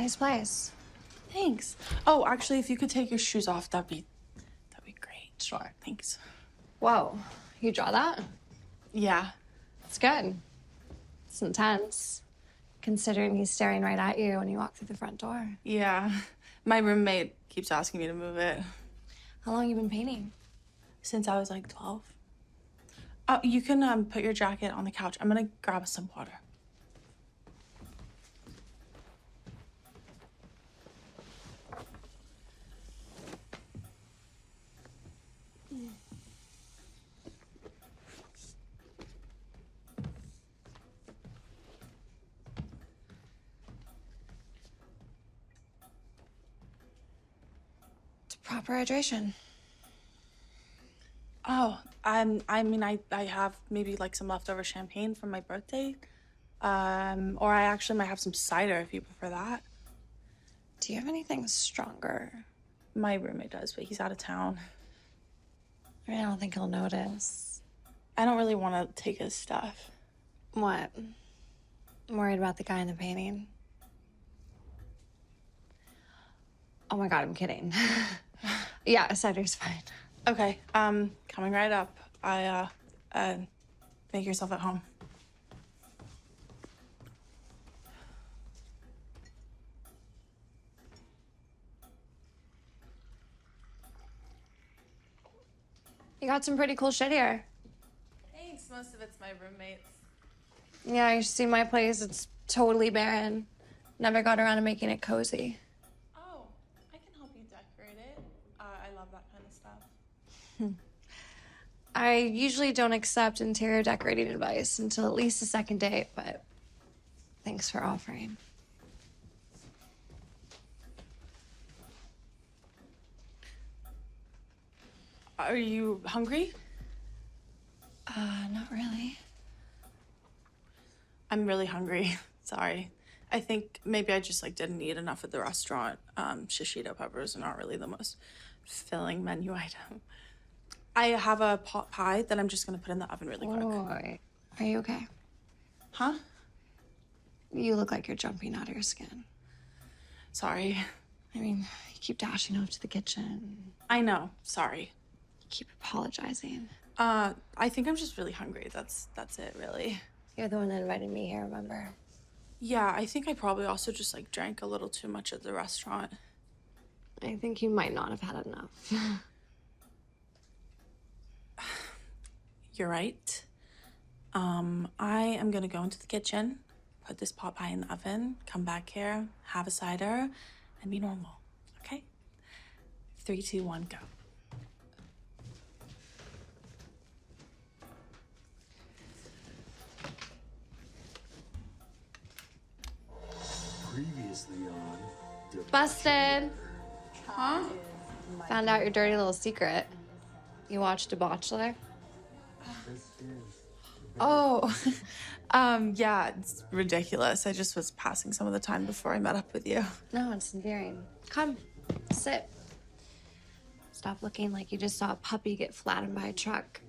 Nice place. Thanks. Oh, actually, if you could take your shoes off, that'd be great. Sure. Thanks. Whoa, you draw that? Yeah. It's good. It's intense, considering he's staring right at you when you walk through the front door. Yeah. My roommate keeps asking me to move it. How long you been painting? Since I was like 12. You can put your jacket on the couch. I'm gonna grab some water. It's proper hydration. Oh, I mean, I have maybe like some leftover champagne from my birthday. Or I actually might have some cider if you prefer that. Do you have anything stronger? My roommate does, but he's out of town. I mean, I don't think he'll notice. I don't really want to take his stuff. What? I'm worried about the guy in the painting. Oh my God, I'm kidding. Yeah, cider's fine. Okay, coming right up. Make yourself at home. You got some pretty cool shit here. Thanks, most of it's my roommates. Yeah, you should see my place. It's totally barren. Never got around to making it cozy. Oh, I can help you decorate it. I love that kind of stuff. I usually don't accept interior decorating advice until at least the second date, but thanks for offering. Are you hungry? Not really. I'm really hungry. Sorry. I think maybe I just didn't eat enough at the restaurant. Shishito peppers are not really the most filling menu item. I have a pot pie that I'm just gonna put in the oven really quick. Boy, are you okay? Huh? You look like you're jumping out of your skin. Sorry. I mean, you keep dashing over to the kitchen. I know. Sorry. You keep apologizing. I think I'm just really hungry. That's it, really. You're the one that invited me here, remember? Yeah, I think I probably also just drank a little too much at the restaurant. I think you might not have had enough. You're right. I am gonna go into the kitchen, put this pot pie in the oven, come back here, have a cider, and be normal, okay? 3, 2, 1, go. Previously on... Busted! Huh? Found out your dirty little secret. You watched a Bachelor? Oh, yeah, it's ridiculous. I just was passing some of the time before I met up with you. No, it's endearing. Come, sit. Stop looking like you just saw a puppy get flattened by a truck.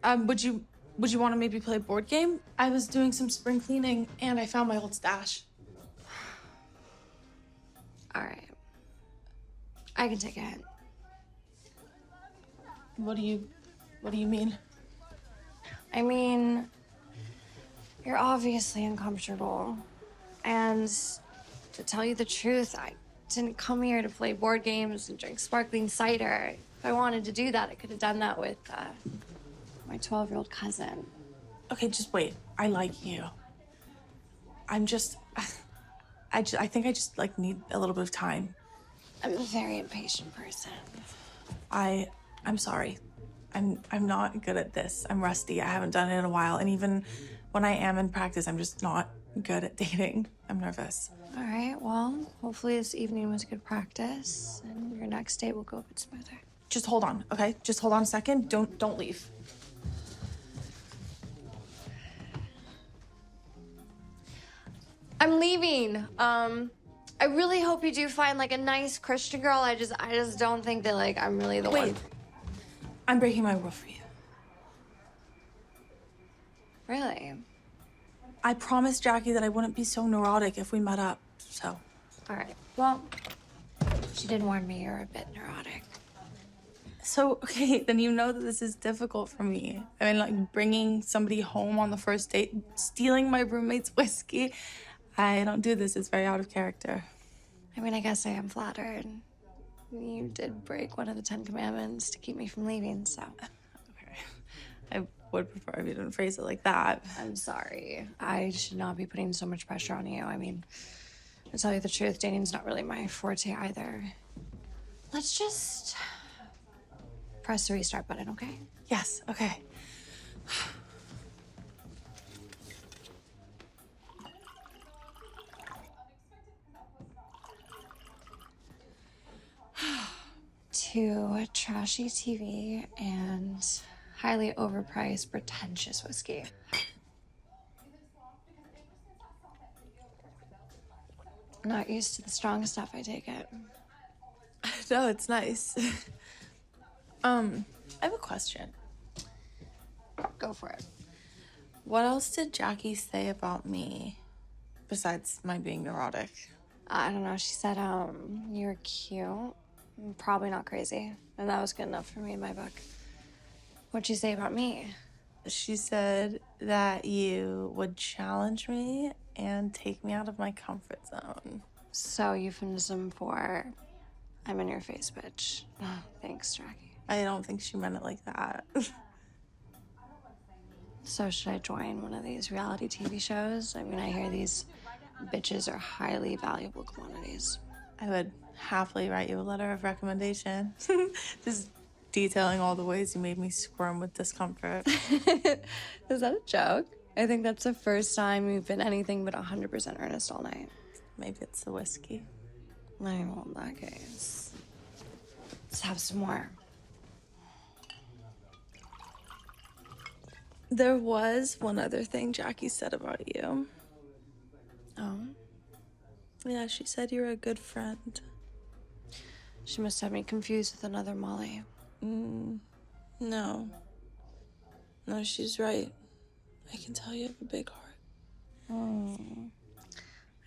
Would you want to maybe play a board game? I was doing some spring cleaning and I found my old stash. All right. I can take a hint. What do you mean? I mean, you're obviously uncomfortable. And to tell you the truth, I didn't come here to play board games and drink sparkling cider. If I wanted to do that, I could have done that with my 12-year-old cousin. Okay, just wait. I like you. I think I just need a little bit of time. I'm a very impatient person. I'm sorry. I'm not good at this. I'm rusty. I haven't done it in a while. And even when I am in practice, I'm just not good at dating. I'm nervous. All right, well, hopefully this evening was good practice and your next date will go a bit smoother. Just hold on, okay? Just hold on a second. Don't leave. I'm leaving. I really hope you do find a nice Christian girl. I just don't think that I'm really the one. Wait. I'm breaking my rule for you. Really? I promised Jackie that I wouldn't be so neurotic if we met up. So. All right. Well, she did warn me you're a bit neurotic. So, okay, then you know that this is difficult for me. I mean, like, bringing somebody home on the first date, stealing my roommate's whiskey. I don't do this. It's very out of character. I mean, I guess I am flattered. You did break one of the 10 commandments to keep me from leaving, so. Okay. I would prefer if you didn't phrase it like that. I'm sorry. I should not be putting so much pressure on you. I mean, to tell you the truth, dating's not really my forte either. Let's just press the restart button, okay? Yes, okay. To trashy TV and highly overpriced, pretentious whiskey. Not used to the strong stuff, I take it. No, it's nice. I have a question. Go for it. What else did Jackie say about me besides my being neurotic? I don't know. She said, you're cute. Probably not crazy. And that was good enough for me in my book. What'd she say about me? She said that you would challenge me and take me out of my comfort zone. So, euphemism for I'm in your face, bitch. Oh, thanks, Jackie. I don't think she meant it like that. So, should I join one of these reality TV shows? I mean, I hear these bitches are highly valuable commodities. I would happily write you a letter of recommendation. Just detailing all the ways you made me squirm with discomfort. Is that a joke? I think that's the first time you've been anything but 100% earnest all night. Maybe it's the whiskey. I won't in that case. Let's have some more. There was one other thing Jackie said about you. Oh? Yeah, she said you're a good friend. She must have me confused with another Molly. No. No, she's right. I can tell you have a big heart.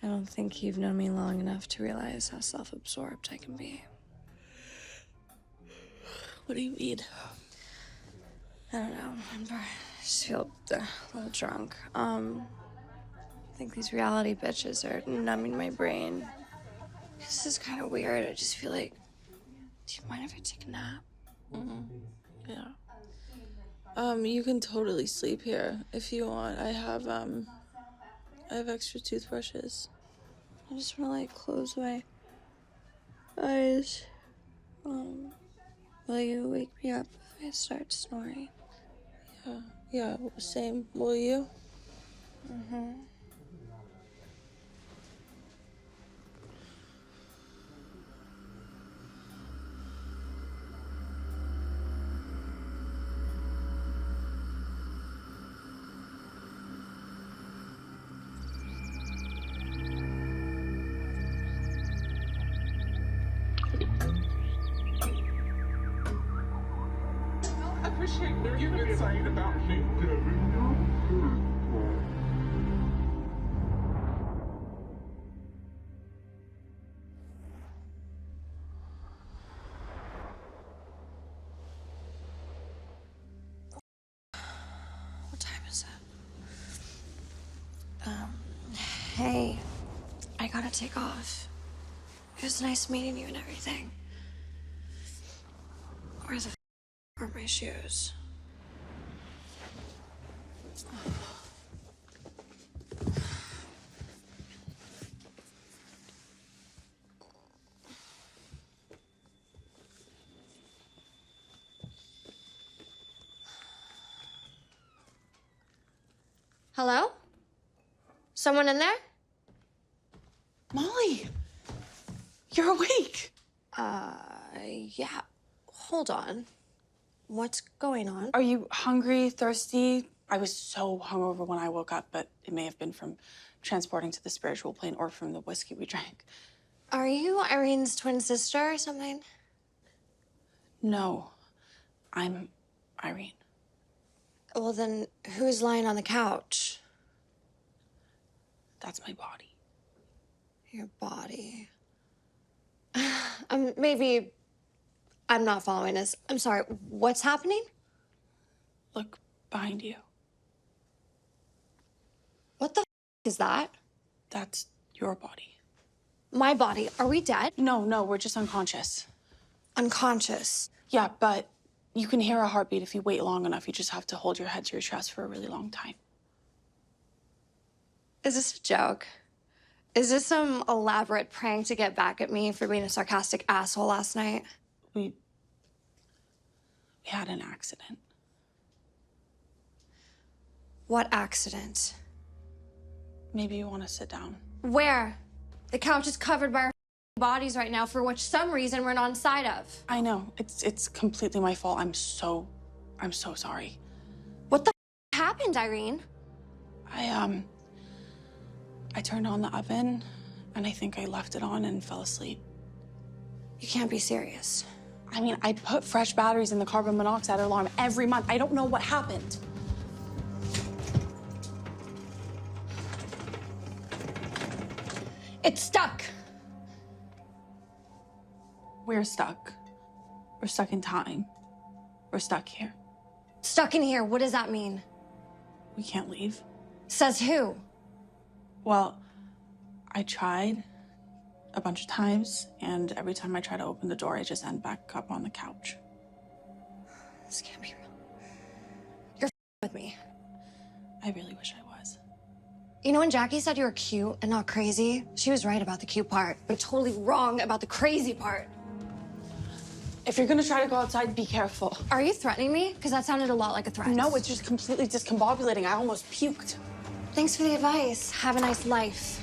I don't think you've known me long enough to realize how self-absorbed I can be. What do you mean? I don't know. I just feel a little drunk. I think these reality bitches are numbing my brain. This is kind of weird. I just feel like, do you mind if I take a nap? Yeah. You can totally sleep here if you want. I have extra toothbrushes. I just want to like close my eyes. Will you wake me up if I start snoring? Yeah, same. Will you? I appreciate what you've been saying about me. What time is it? Hey, I gotta take off. It was nice meeting you and everything. Where the are my shoes? Hello? Someone in there? Molly! You're awake! Yeah. Hold on. What's going on? Are you hungry, thirsty? I was so hungover when I woke up, but it may have been from transporting to the spiritual plane or from the whiskey we drank. Are you Irene's twin sister or something? No, I'm Irene. Well, then who's lying on the couch? That's my body. Your body. Maybe I'm not following this. I'm sorry. What's happening? Look behind you. What the is that? That's your body. My body. Are we dead? No, we're just unconscious. Unconscious. Yeah, but you can hear a heartbeat if you wait long enough. You just have to hold your head to your chest for a really long time. Is this a joke? Is this some elaborate prank to get back at me for being a sarcastic asshole last night? We had an accident. What accident? Maybe you want to sit down. Where? The couch is covered by our bodies right now, for which some reason we're not inside of. I know. It's completely my fault. I'm so sorry. What the happened, Irene? I turned on the oven, and I think I left it on and fell asleep. You can't be serious. I mean, I put fresh batteries in the carbon monoxide alarm every month. I don't know what happened. It's stuck. We're stuck. We're stuck in time. We're stuck here. Stuck in here. What does that mean? We can't leave. Says who? Well, I tried a bunch of times, and every time I try to open the door, I just end back up on the couch. This can't be real. You're with me. I really wish I was. You know, when Jackie said you were cute and not crazy, she was right about the cute part, but totally wrong about the crazy part. If you're gonna try to go outside, be careful. Are you threatening me? Because that sounded a lot like a threat. No, it's just completely discombobulating. I almost puked. Thanks for the advice. Have a nice life.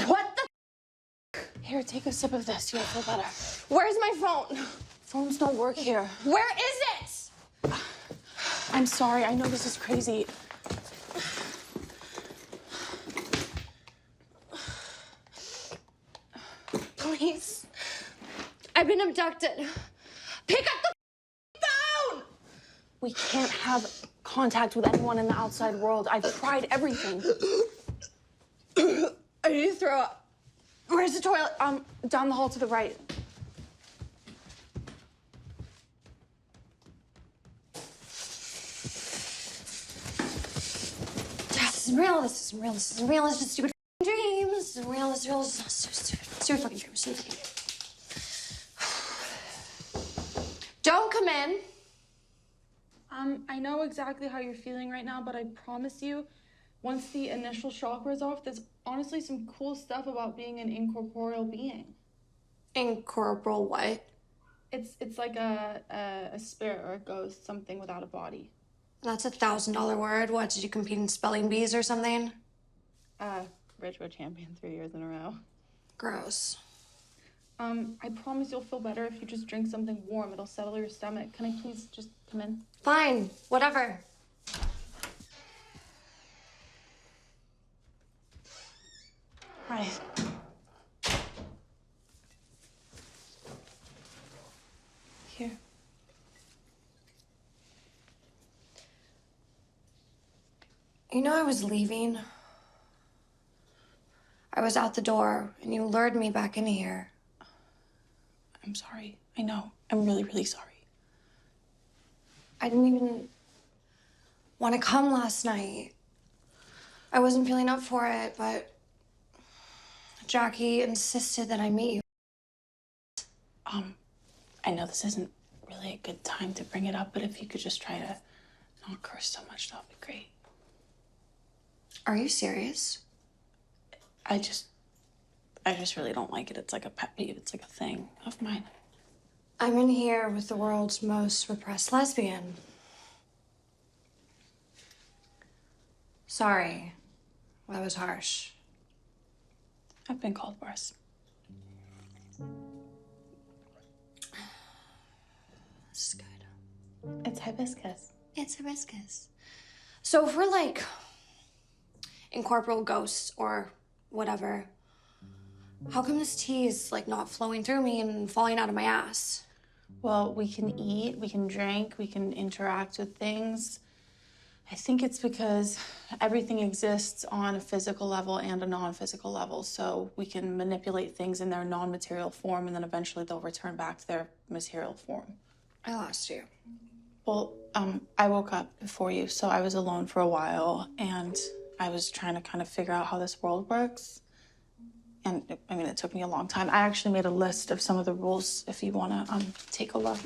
What the? Here, take a sip of this. You'll feel better. Where's my phone? Phones don't work here. Where is it? I'm sorry. I know this is crazy. Please. I've been abducted. Pick up the phone! We can't have contact with anyone in the outside world. I've tried everything. I need to throw up. Where's the toilet? Down the hall to the right. This isn't real. This isn't real. This isn't real. It's just stupid dreams. This isn't real. This is real. This is so stupid. Stupid fucking dreams. Stupid fucking dreams. Don't come in. I know exactly how you're feeling right now, but I promise you, once the initial shock wears off, there's honestly some cool stuff about being an incorporeal being. Incorporeal what? It's like a spirit or a ghost, something without a body. That's $1,000 word. What, did you compete in spelling bees or something? Retro champion 3 years in a row. Gross. I promise you'll feel better if you just drink something warm. It'll settle your stomach. Can I please just come in? Fine. Whatever. Hi. Here. You know, I was leaving. I was out the door, and you lured me back in here. I'm sorry. I know. I'm really, really sorry. I didn't even want to come last night. I wasn't feeling up for it, but Jackie insisted that I meet you. I know this isn't really a good time to bring it up, but if you could just try to not curse so much, that would be great. Are you serious? I just really don't like it. It's like a pet peeve. It's like a thing of mine. I'm in here with the world's most repressed lesbian. Sorry. That was harsh. I've been called worse. This is good. It's hibiscus. It's hibiscus. So if we're like incorporeal ghosts or whatever, how come this tea is like not flowing through me and falling out of my ass? Well, we can eat, we can drink, we can interact with things. I think it's because everything exists on a physical level and a non-physical level, so we can manipulate things in their non-material form, and then eventually they'll return back to their material form. I lost you. Well, I woke up before you, so I was alone for a while, and I was trying to kind of figure out how this world works. And, I mean, it took me a long time. I actually made a list of some of the rules if you want to take a look.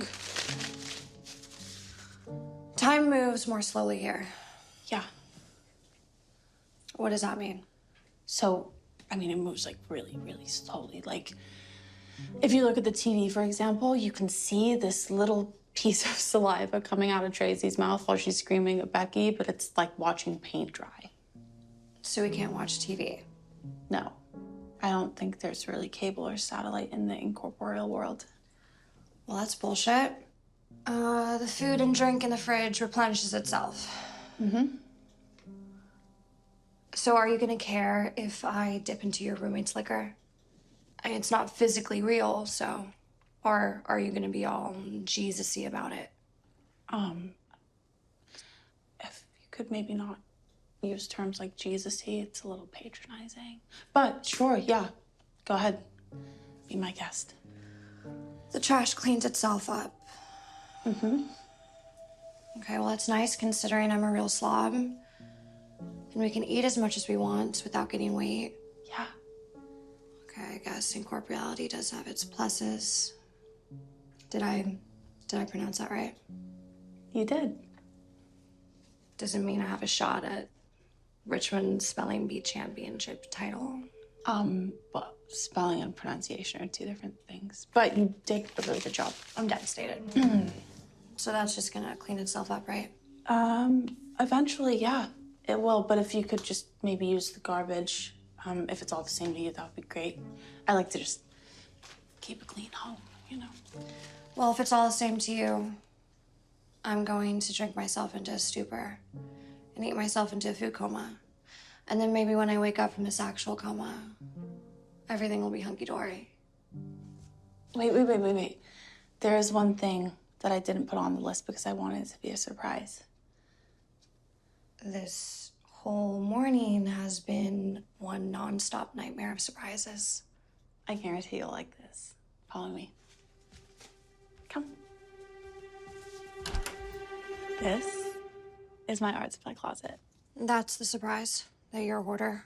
Time moves more slowly here. Yeah. What does that mean? So, I mean, it moves, like, really, really slowly. Like, if you look at the TV, for example, you can see this little piece of saliva coming out of Tracy's mouth while she's screaming at Becky, but it's like watching paint dry. So we can't watch TV? No. I don't think there's really cable or satellite in the incorporeal world. Well, that's bullshit. The food and drink in the fridge replenishes itself. Mm-hmm. So are you gonna care if I dip into your roommate's liquor? I mean, it's not physically real, so... Or are you gonna be all Jesus-y about it? If you could maybe not use terms like Jesus-y, it's a little patronizing. But sure, yeah, go ahead. Be my guest. The trash cleans itself up. Mm-hmm. Okay, well, that's nice considering I'm a real slob. And we can eat as much as we want without getting weight. Yeah. Okay, I guess incorporeality does have its pluses. Did I pronounce that right? You did. Doesn't mean I have a shot at Richmond Spelling Bee Championship title. Well, spelling and pronunciation are two different things. But you did a really good job. I'm devastated. So that's just gonna clean itself up, right? Eventually, yeah, it will. But if you could just maybe use the garbage, if it's all the same to you, that would be great. I like to just keep a clean home, you know. Well, if it's all the same to you, I'm going to drink myself into a stupor and eat myself into a food coma. And then maybe when I wake up from this actual coma, everything will be hunky-dory. Wait. There is one thing that I didn't put on the list because I wanted it to be a surprise. This whole morning has been one nonstop nightmare of surprises. I guarantee you'll like this. Follow me. Come. This is my art supply closet. That's the surprise, that you're a hoarder.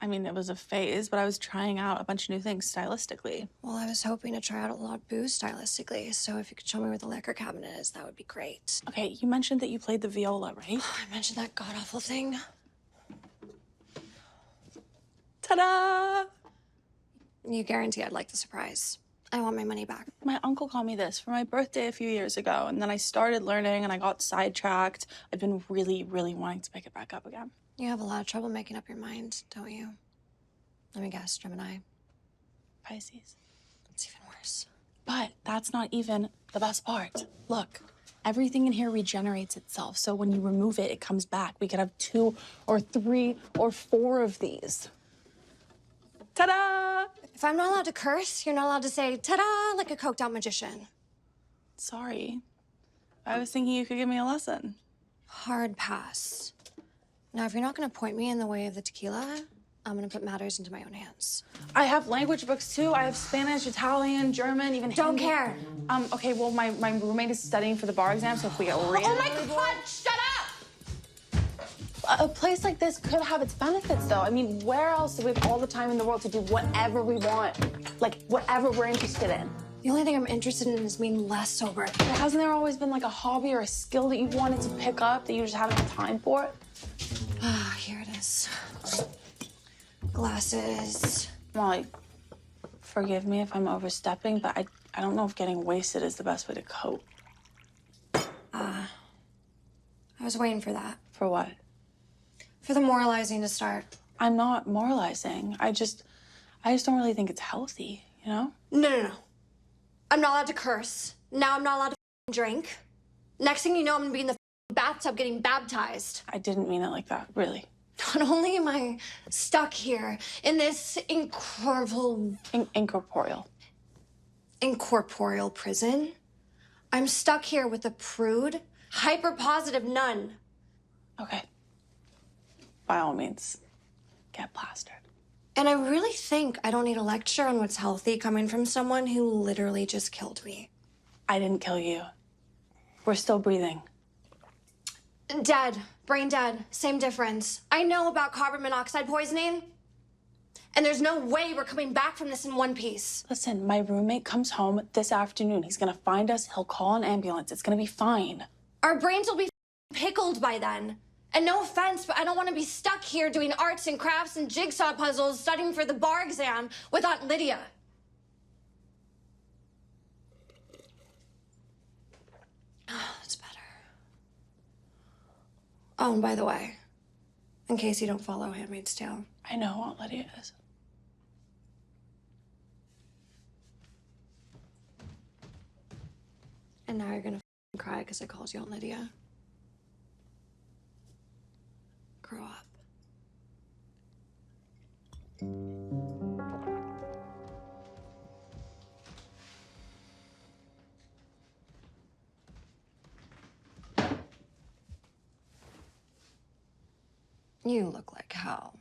I mean, it was a phase, but I was trying out a bunch of new things stylistically. Well, I was hoping to try out a lot of booze stylistically, so if you could show me where the liquor cabinet is, that would be great. Okay, you mentioned that you played the viola, right? I mentioned that god-awful thing. Ta-da! You guarantee I'd like the surprise. I want my money back. My uncle got me this for my birthday a few years ago, and then I started learning and I got sidetracked. I've been really, really wanting to pick it back up again. You have a lot of trouble making up your mind, don't you? Let me guess, Gemini. Pisces. It's even worse. But that's not even the best part. Look, everything in here regenerates itself, so when you remove it, it comes back. We could have 2 or 3 or 4 of these. Ta-da! If I'm not allowed to curse, you're not allowed to say ta-da like a coked out magician. Sorry. I was thinking you could give me a lesson. Hard pass. Now, if you're not gonna point me in the way of the tequila, I'm gonna put matters into my own hands. I have language books too. I have Spanish, Italian, German, even Don't Hindi. care. Okay, well, my roommate is studying for the bar exam, so if we get really... Oh my God, shut up! A place like this could have its benefits, though. I mean, where else do we have all the time in the world to do whatever we want? Like, whatever we're interested in. The only thing I'm interested in is being less sober. But hasn't there always been, like, a hobby or a skill that you've wanted to pick up that you just haven't had time for? Ah, here it is. Glasses. Molly, forgive me if I'm overstepping, but I don't know if getting wasted is the best way to cope. I was waiting for that. For what? For the moralizing to start. I'm not moralizing. I just don't really think it's healthy, you know? No. I'm not allowed to curse. Now I'm not allowed to drink. Next thing you know, I'm gonna be in the bathtub getting baptized. I didn't mean it like that, really. Not only am I stuck here in this incorporeal Incorporeal. prison, I'm stuck here with a prude, hyper-positive nun. Okay. By all means, get plastered. And I really think I don't need a lecture on what's healthy coming from someone who literally just killed me. I didn't kill you. We're still breathing. Dead. Brain dead. Same difference. I know about carbon monoxide poisoning. And there's no way we're coming back from this in one piece. Listen, my roommate comes home this afternoon. He's gonna find us. He'll call an ambulance. It's gonna be fine. Our brains will be pickled by then. And no offense, but I don't want to be stuck here doing arts and crafts and jigsaw puzzles, studying for the bar exam with Aunt Lydia. That's better. Oh, and by the way, in case you don't follow Handmaid's Tale. I know Aunt Lydia is. And now you're gonna cry because I called you Aunt Lydia. Grow up. You look like hell.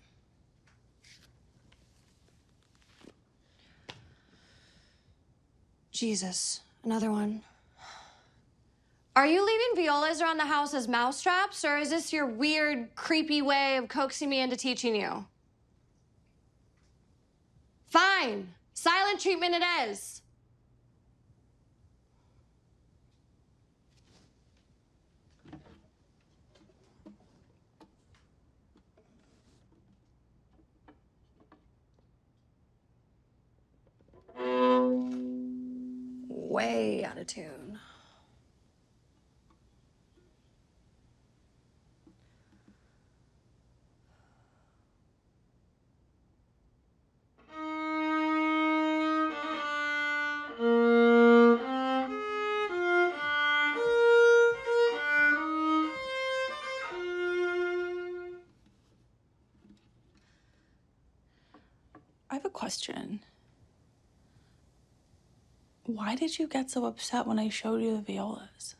Jesus, another one. Are you leaving violas around the house as mousetraps, or is this your weird, creepy way of coaxing me into teaching you? Fine. Silent treatment it is. Way out of tune. I have a question. Why did you get so upset when I showed you the violas?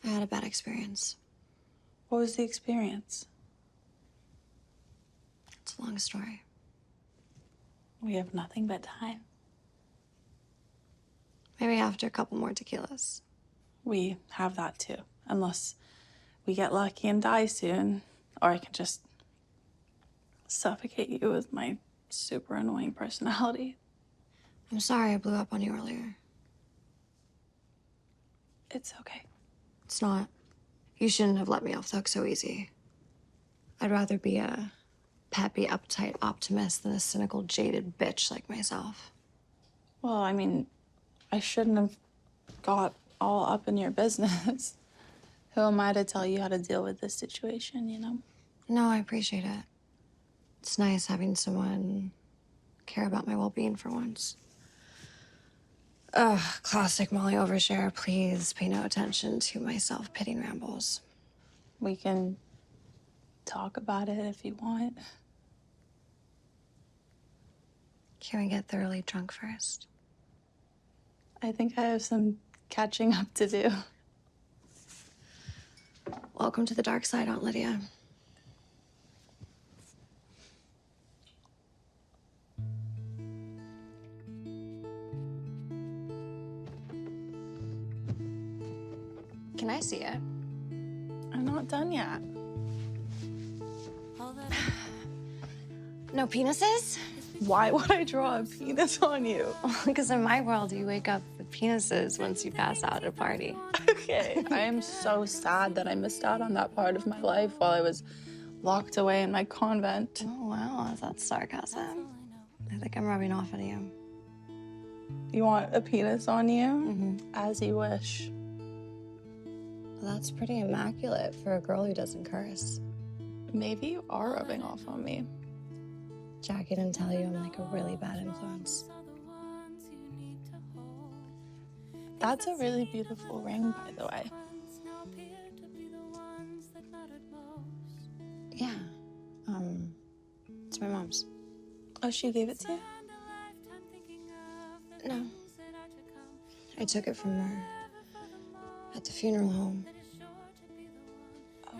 I had a bad experience. What was the experience? It's a long story. We have nothing but time. Maybe after a couple more tequilas. We have that too, unless we get lucky and die soon, or I can just suffocate you with my super annoying personality. I'm sorry I blew up on you earlier. It's okay. It's not. You shouldn't have let me off the hook so easy. I'd rather be a peppy, uptight optimist than a cynical, jaded bitch like myself. Well, I mean, I shouldn't have got all up in your business. Who am I to tell you how to deal with this situation, you know? No, I appreciate it. It's nice having someone care about my well-being for once. Ugh, classic Molly overshare. Please pay no attention to my self-pitying rambles. We can talk about it if you want. Can we get thoroughly drunk first? I think I have some catching up to do. Welcome to the dark side, Aunt Lydia. Can I see it? I'm not done yet. No penises? Why would I draw a penis on you? Because in my world, you wake up with penises once you pass out at a party. Okay, I am so sad that I missed out on that part of my life while I was locked away in my convent. Oh, wow. Is that sarcasm? I think I'm rubbing off on you. You want a penis on you? Mm-hmm. As you wish. Well, that's pretty immaculate for a girl who doesn't curse. Maybe you are rubbing off on me. Jackie didn't tell you I'm like a really bad influence. That's a really beautiful ring, by the way. Yeah. It's my mom's. Oh, she gave it to you? No. I took it from her at the funeral home. Oh.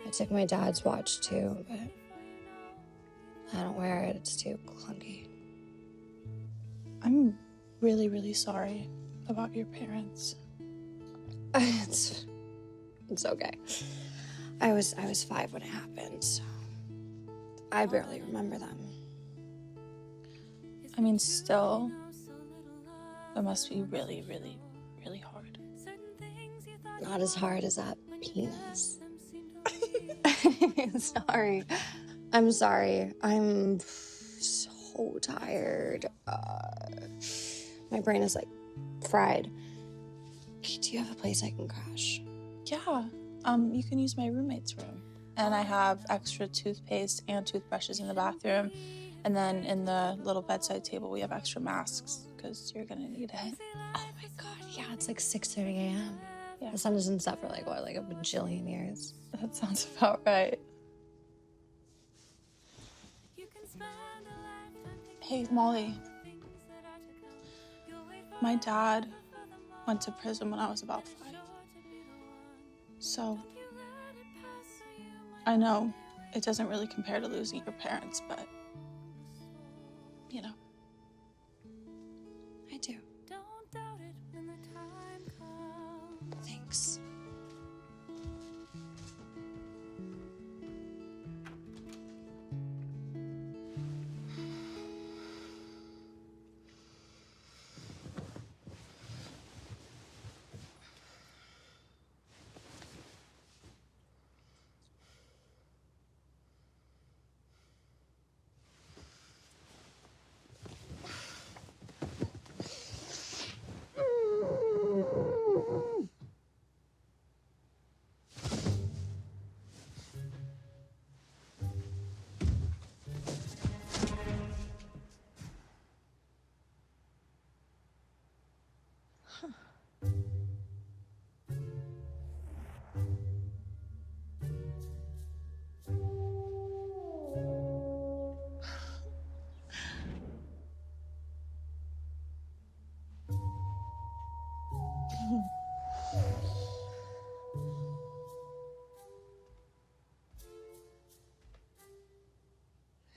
I took my dad's watch too, but I don't wear it. It's too clunky. I'm really, really sorry about your parents. It's okay. I was 5 when it happened, so I barely remember them. I mean, still, it must be really, really, really hard. Not as hard as that penis. Sorry. I'm sorry. I'm so tired. My brain is like fried. Do you have a place I can crash? Yeah, you can use my roommate's room. And I have extra toothpaste and toothbrushes in the bathroom. And then in the little bedside table, we have extra masks, because you're gonna need it. Oh my God, yeah, it's like 6:30 a.m. Yeah. The sun doesn't set for like a bajillion years. That sounds about right. Hey, Molly. My dad went to prison when I was about 5. So, I know it doesn't really compare to losing your parents, but, you know. I do. Thanks.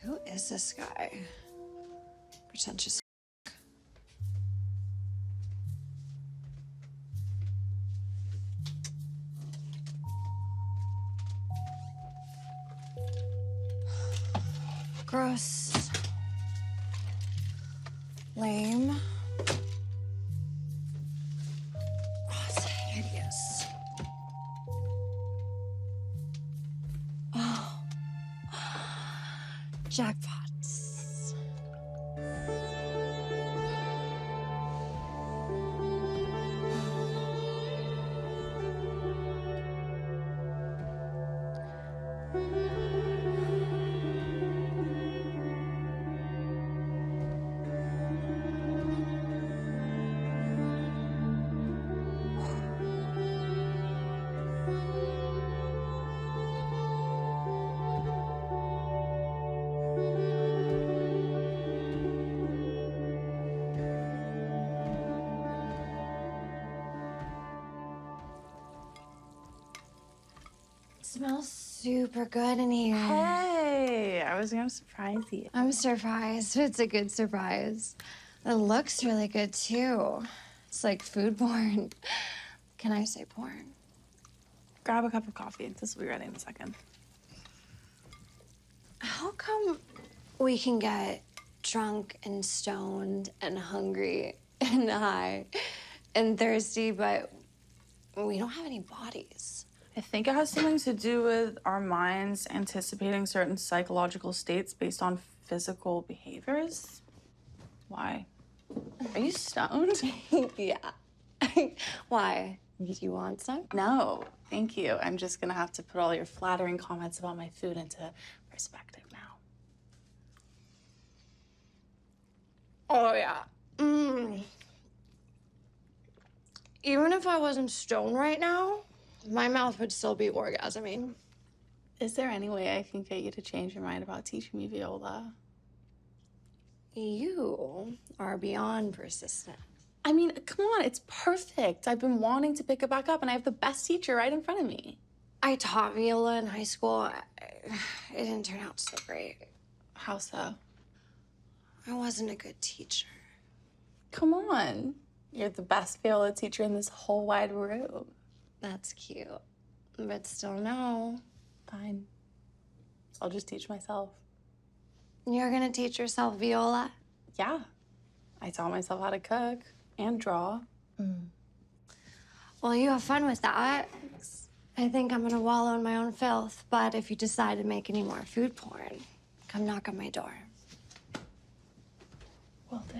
Who is this guy? Pretentious. Gross. Lame. Oh, it's hideous. Oh. Jackpots. Smells super good in here. Hey, I was gonna surprise you. I'm surprised. It's a good surprise. It looks really good too. It's like food porn. Can I say porn? Grab a cup of coffee. This will be ready in a second. How come we can get drunk and stoned and hungry and high and thirsty, but we don't have any bodies? I think it has something to do with our minds anticipating certain psychological states based on physical behaviors. Why? Are you stoned? Yeah. Why? Do you want some? No, thank you. I'm just gonna have to put all your flattering comments about my food into perspective now. Oh, yeah. Even if I wasn't stoned right now, my mouth would still be orgasming. Is there any way I can get you to change your mind about teaching me viola? You are beyond persistent. I mean, come on, it's perfect. I've been wanting to pick it back up, and I have the best teacher right in front of me. I taught viola in high school. It didn't turn out so great. How so? I wasn't a good teacher. Come on. You're the best viola teacher in this whole wide room. That's cute. But still, no. Fine. I'll just teach myself. You're gonna teach yourself viola? Yeah. I taught myself how to cook and draw. Well, you have fun with that. I think I'm gonna wallow in my own filth, but if you decide to make any more food porn, come knock on my door. Will do.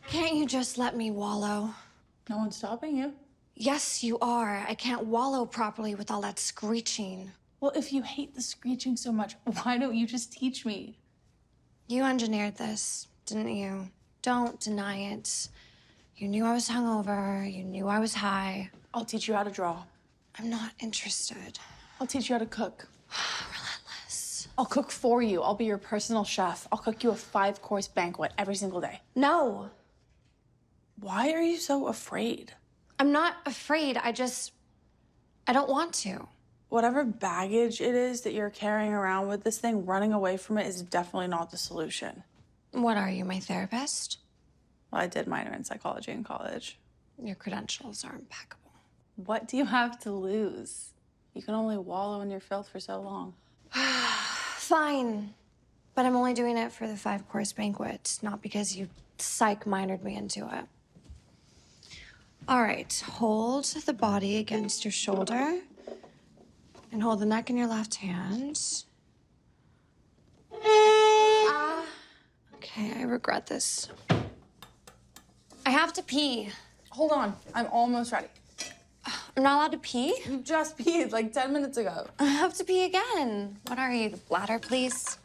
Can't you just let me wallow? No one's stopping you. Yes, you are. I can't wallow properly with all that screeching. Well, if you hate the screeching so much, why don't you just teach me? You engineered this, didn't you? Don't deny it. You knew I was hungover. You knew I was high. I'll teach you how to draw. I'm not interested. I'll teach you how to cook. Relentless. I'll cook for you. I'll be your personal chef. I'll cook you a 5-course banquet every single day. No, Why are you so afraid? I'm not afraid. I don't want to. Whatever baggage it is that you're carrying around with this thing, running away from it is definitely not the solution. What are you, my therapist? Well, I did minor in psychology in college. Your credentials are impeccable. What do you have to lose? You can only wallow in your filth for so long. Fine. But I'm only doing it for the 5-course banquet, not because you psych-minored me into it. All right, hold the body against your shoulder and hold the neck in your left hand. Okay, I regret this. I have to pee. Hold on, I'm almost ready. I'm not allowed to pee? You just peed like 10 minutes ago. I have to pee again. What are you, the bladder, please?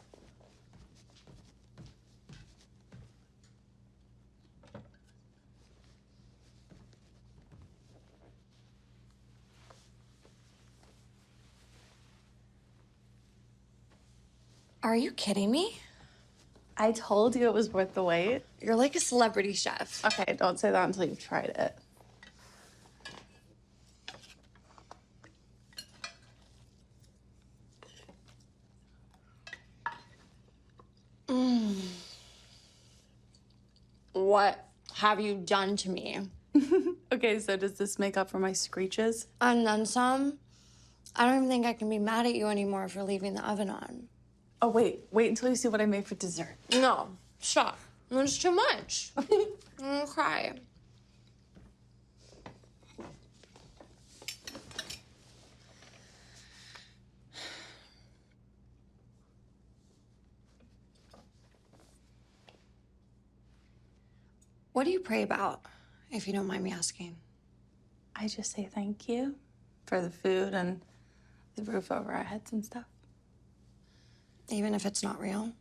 Are you kidding me? I told you it was worth the wait. You're like a celebrity chef. Okay, don't say that until you've tried it. What have you done to me? Okay, so does this make up for my screeches? And then some. I don't even think I can be mad at you anymore for leaving the oven on. Oh, wait until you see what I made for dessert. No, stop. It's too much. I'm gonna cry. What do you pray about, if you don't mind me asking? I just say thank you for the food and the roof over our heads and stuff. Even if it's not real?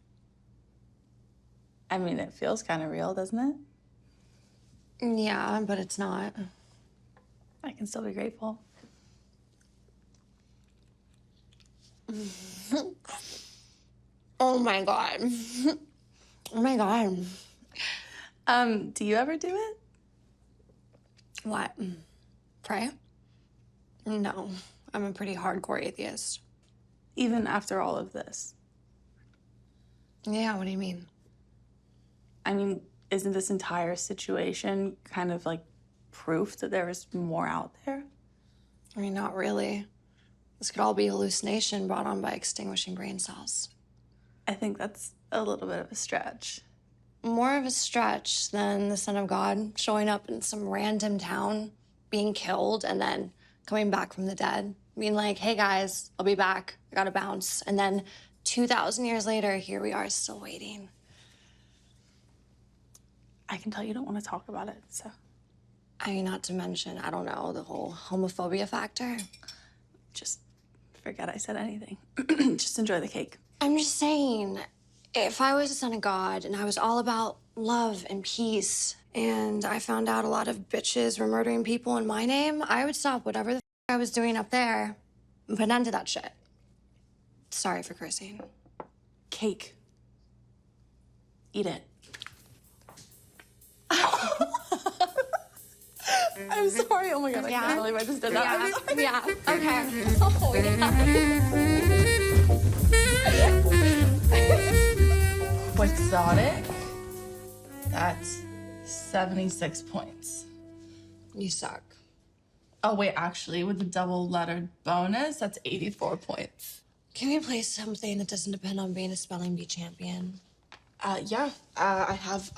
I mean, it feels kind of real, doesn't it? Yeah, but it's not. I can still be grateful. Oh my God. Oh my God. Do you ever do it? What? Pray? No, I'm a pretty hardcore atheist. Even after all of this? Yeah, what do you mean? I mean, isn't this entire situation kind of like proof that there is more out there? I mean, not really. This could all be hallucination brought on by extinguishing brain cells. I think that's a little bit of a stretch. More of a stretch than the Son of God showing up in some random town, being killed, and then coming back from the dead. Being like, hey guys, I'll be back. I gotta bounce. And then 2,000 years later, here we are still waiting. I can tell you don't want to talk about it, so. I mean, not to mention, I don't know, the whole homophobia factor. Just forget I said anything. Just enjoy the cake. I'm just saying, if I was a son of God and I was all about love and peace, and I found out a lot of bitches were murdering people in my name, I would stop whatever the I was doing up there and put an end to that shit. Sorry for cursing. Cake. Eat it. I'm sorry. Oh my God, I can't believe I just did that. Yeah, okay. Oh, yeah. Quixotic. That's 76 points. You suck. Oh, wait, actually, with the double-lettered bonus, that's 84 points. Can we play something that doesn't depend on being a spelling bee champion? Yeah. I have,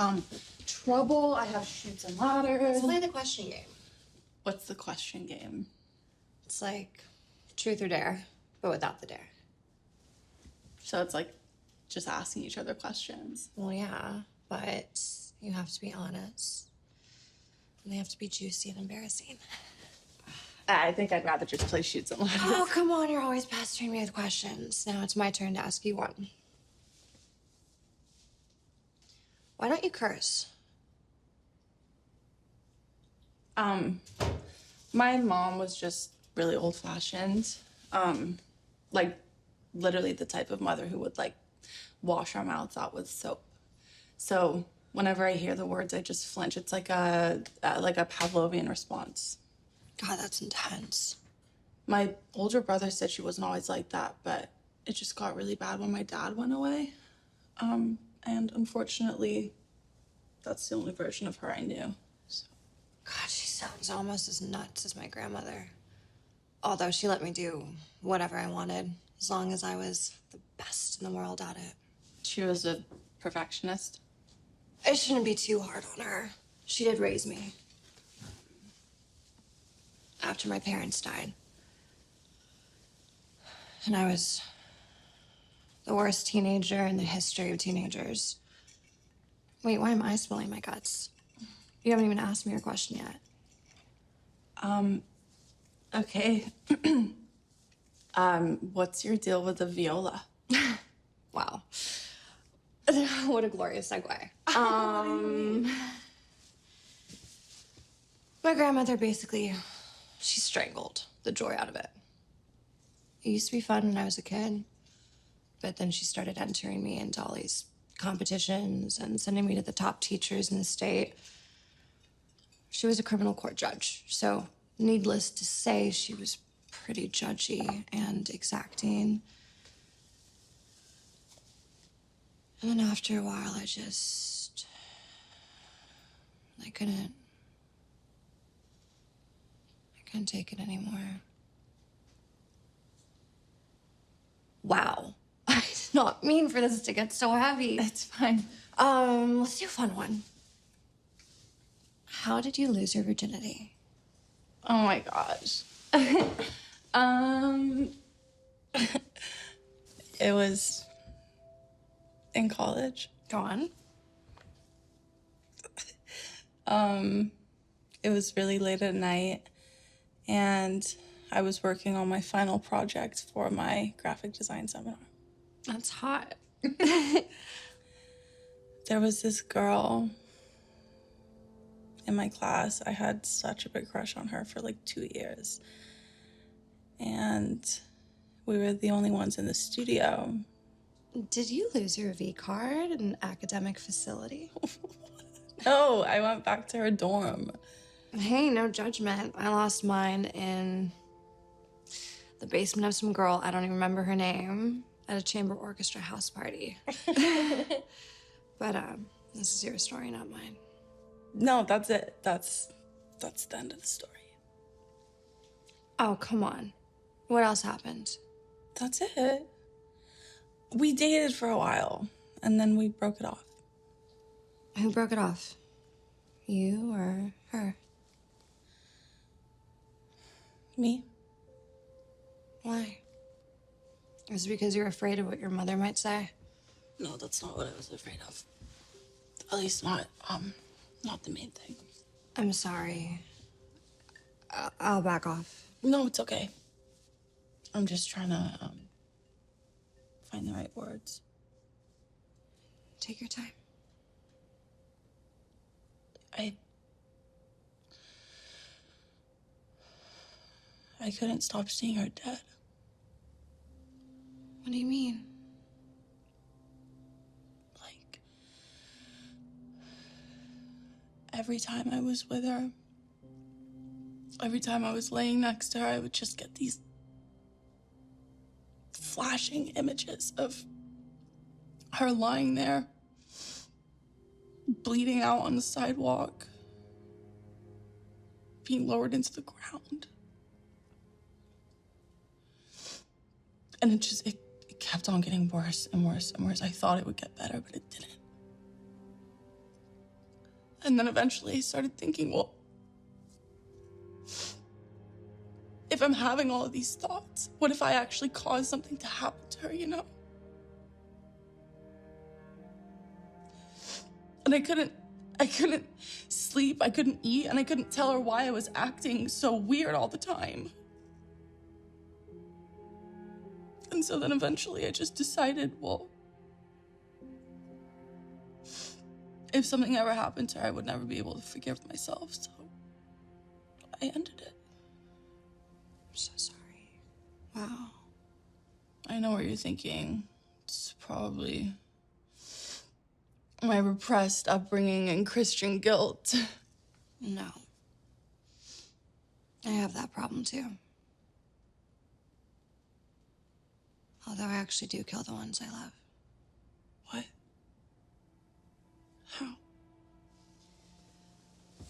Trouble. I have Shoots and Ladders. Let's play the question game. What's the question game? It's like truth or dare, but without the dare. So it's like just asking each other questions. Well, yeah, but you have to be honest. And they have to be juicy and embarrassing. I think I'd rather just play Shoots and Ladders. Oh, come on, you're always pestering me with questions. Now it's my turn to ask you one. Why don't you curse? My mom was just really old-fashioned. Like, literally the type of mother who would, like, wash our mouths out with soap. So whenever I hear the words, I just flinch. It's like a Pavlovian response. God, that's intense. My older brother said she wasn't always like that, but it just got really bad when my dad went away. And unfortunately, that's the only version of her I knew. So. God, she sounds almost as nuts as my grandmother. Although she let me do whatever I wanted, as long as I was the best in the world at it. She was a perfectionist. I shouldn't be too hard on her. She did raise me. After my parents died. And I was the worst teenager in the history of teenagers. Wait, why am I spilling my guts? You haven't even asked me your question yet. Okay. What's your deal with the viola? Wow. What a glorious segue. My grandmother basically, she strangled the joy out of it. It used to be fun when I was a kid, but then she started entering me into all these competitions and sending me to the top teachers in the state. She was a criminal court judge, so needless to say, she was pretty judgy and exacting. And then after a while, I couldn't take it anymore. Wow. I did not mean for this to get so heavy. It's fine. Let's do a fun one. How did you lose your virginity? Oh my gosh. It was in college. Go on. It was really late at night, and I was working on my final project for my graphic design seminar. That's hot. There was this girl in my class. I had such a big crush on her for like 2 years. And we were the only ones in the studio. Did you lose your V card in an academic facility? No, I went back to her dorm. Hey, no judgment. I lost mine in the basement of some girl, I don't even remember her name, at a chamber orchestra house party. But this is your story, not mine. No, that's it. That's the end of the story. Oh, come on. What else happened? That's it. We dated for a while, and then we broke it off. Who broke it off? You or her? Me? Why? Is it because you're afraid of what your mother might say? No, that's not what I was afraid of. At least not the main thing. I'm sorry. I'll back off. No, it's okay. I'm just trying to, find the right words. Take your time. I couldn't stop seeing her dead. What do you mean? Like, every time I was with her, every time I was laying next to her, I would just get these flashing images of her lying there, bleeding out on the sidewalk, being lowered into the ground. And it kept on getting worse and worse and worse. I thought it would get better, but it didn't. And then eventually I started thinking, well, if I'm having all of these thoughts, what if I actually cause something to happen to her, you know? And I couldn't sleep, I couldn't eat, and I couldn't tell her why I was acting so weird all the time. And so then eventually I just decided, well, if something ever happened to her, I would never be able to forgive myself, so I ended it. I'm so sorry. Wow. I know what you're thinking. It's probably my repressed upbringing and Christian guilt. No. I have that problem too. Although I actually do kill the ones I love. What? How?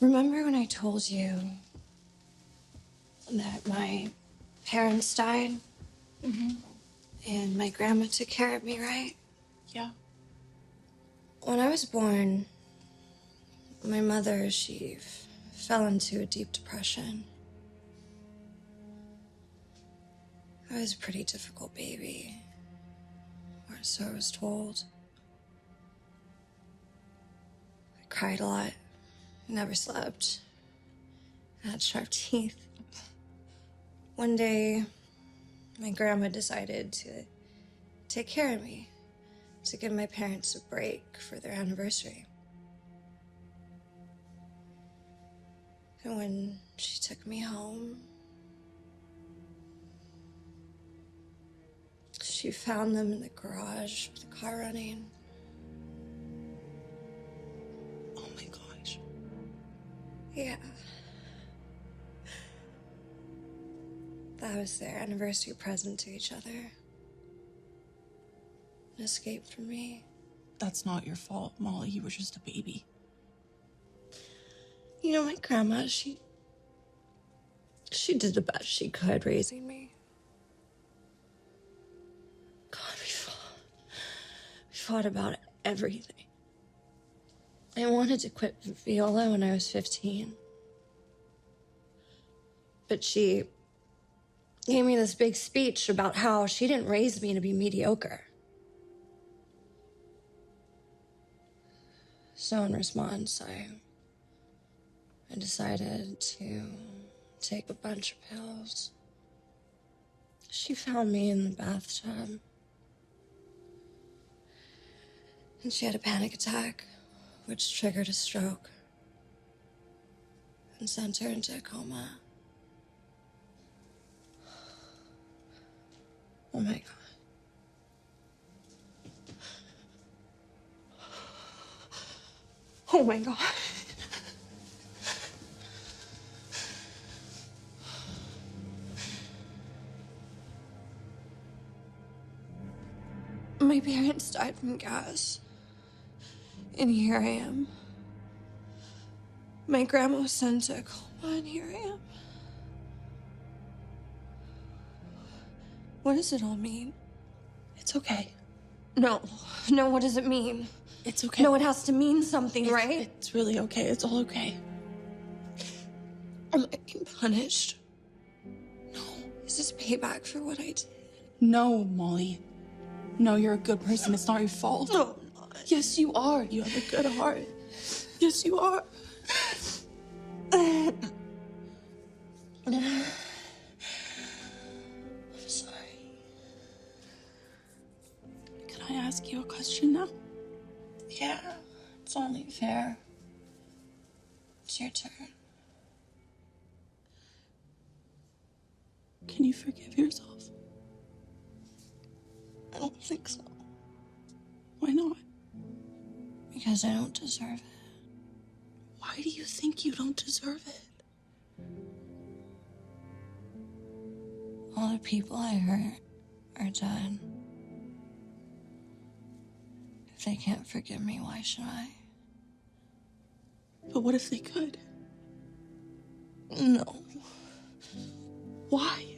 Remember when I told you that my parents died? Mm-hmm. And my grandma took care of me, right? Yeah. When I was born, my mother, she fell into a deep depression. I was a pretty difficult baby, or so I was told. I cried a lot, never slept. I had sharp teeth. One day, my grandma decided to take care of me, to give my parents a break for their anniversary. And when she took me home, she found them in the garage with the car running. Oh my gosh. Yeah. That was their anniversary present to each other. An escape from me. That's not your fault, Molly. You were just a baby. You know, my grandma, she did the best she could raising me. God, we fought about everything. I wanted to quit viola when I was 15. But she gave me this big speech about how she didn't raise me to be mediocre. So in response, I decided to take a bunch of pills. She found me in the bathtub. And she had a panic attack, which triggered a stroke and sent her into a coma. Oh my God. Oh my God. My parents died from gas. And here I am. My grandma was sent to a coma, and here I am. What does it all mean? It's okay. No, what does it mean? It's okay. No, it has to mean something, right? It's really okay. It's all okay. Am I being punished? No. Is this payback for what I did? No, Molly. No, you're a good person. It's not your fault. No, I'm not. Yes, you are. You have a good heart. Yes, you are. I'm sorry. Can I ask you a question now? Yeah, it's only fair. It's your turn. Can you forgive yourself? I don't think so. Why not? Because I don't deserve it. Why do you think you don't deserve it? All the people I hurt are dead. If they can't forgive me, why should I? But what if they could? No. Why?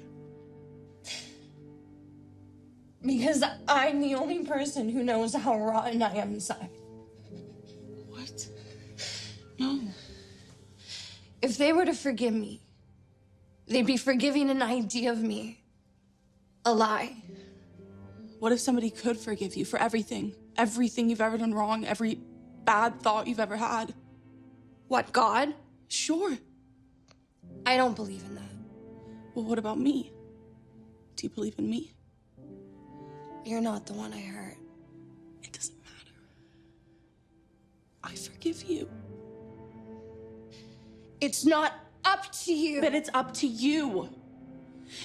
Because I'm the only person who knows how rotten I am inside. What? No. If they were to forgive me, they'd be forgiving an idea of me. A lie. What if somebody could forgive you for everything? Everything you've ever done wrong, every bad thought you've ever had? What, God? Sure. I don't believe in that. Well, what about me? Do you believe in me? You're not the one I hurt. It doesn't matter. I forgive you. It's not up to you. But it's up to you.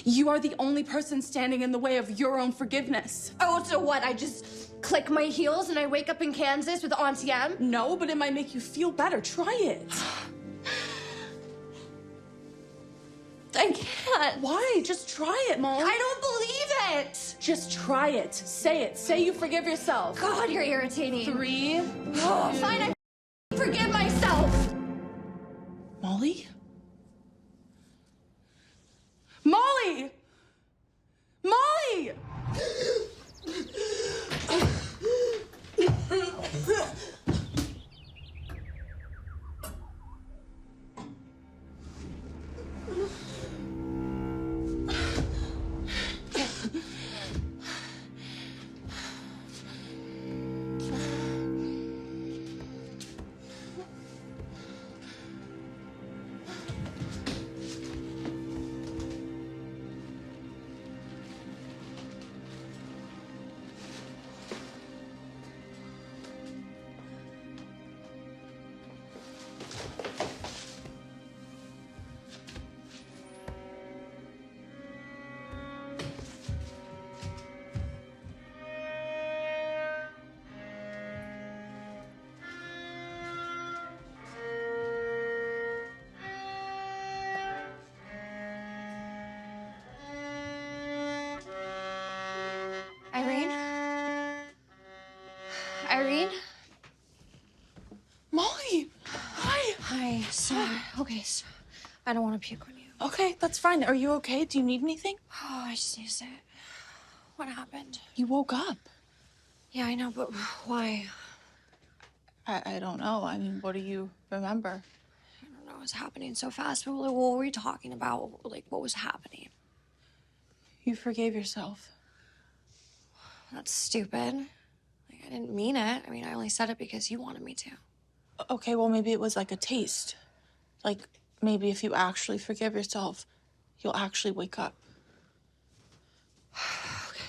You are the only person standing in the way of your own forgiveness. Oh, so what? I just click my heels and I wake up in Kansas with Auntie M? No, but it might make you feel better. Try it. I can't. Why? Just try it, Molly. I don't believe it. Just try it. Say it. Say you forgive yourself. God, you're irritating. 3. Oh, fine, I forgive myself. Molly? Molly! Molly! Irene? Irene? Molly! Hi! Hi, sorry. Okay, so I don't want to puke on you. Okay, that's fine. Are you okay? Do you need anything? Oh, I just need to say it. What happened? You woke up. Yeah, I know, but why? I don't know. I mean, what do you remember? I don't know. It was happening so fast. But like, what were we talking about? Like, what was happening? You forgave yourself. That's stupid. Like, I didn't mean it. I mean, I only said it because you wanted me to. Okay, well, maybe it was like a taste. Like, maybe if you actually forgive yourself, you'll actually wake up. Okay.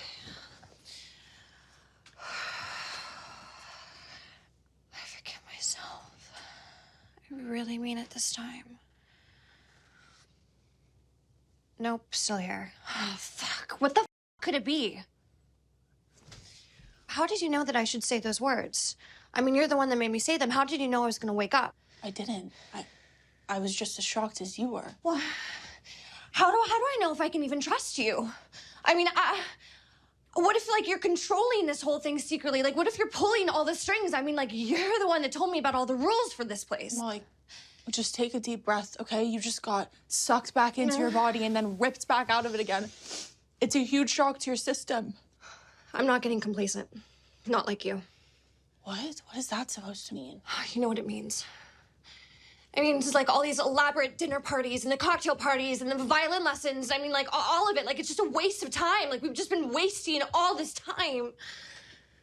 I forgive myself. I really mean it this time. Nope, still here. Oh, fuck. What the could it be? How did you know that I should say those words? I mean, you're the one that made me say them. How did you know I was gonna wake up? I didn't. I was just as shocked as you were. Well, how do I know if I can even trust you? I mean, what if, like, you're controlling this whole thing secretly? Like, what if you're pulling all the strings? I mean, like, you're the one that told me about all the rules for this place. Molly, just take a deep breath, okay? You just got sucked back into your body and then ripped back out of it again. It's a huge shock to your system. I'm not getting complacent. Not like you. What? What is that supposed to mean? You know what it means. I mean, it's like all these elaborate dinner parties and the cocktail parties and the violin lessons. I mean, like, all of it. Like, it's just a waste of time. Like, we've just been wasting all this time.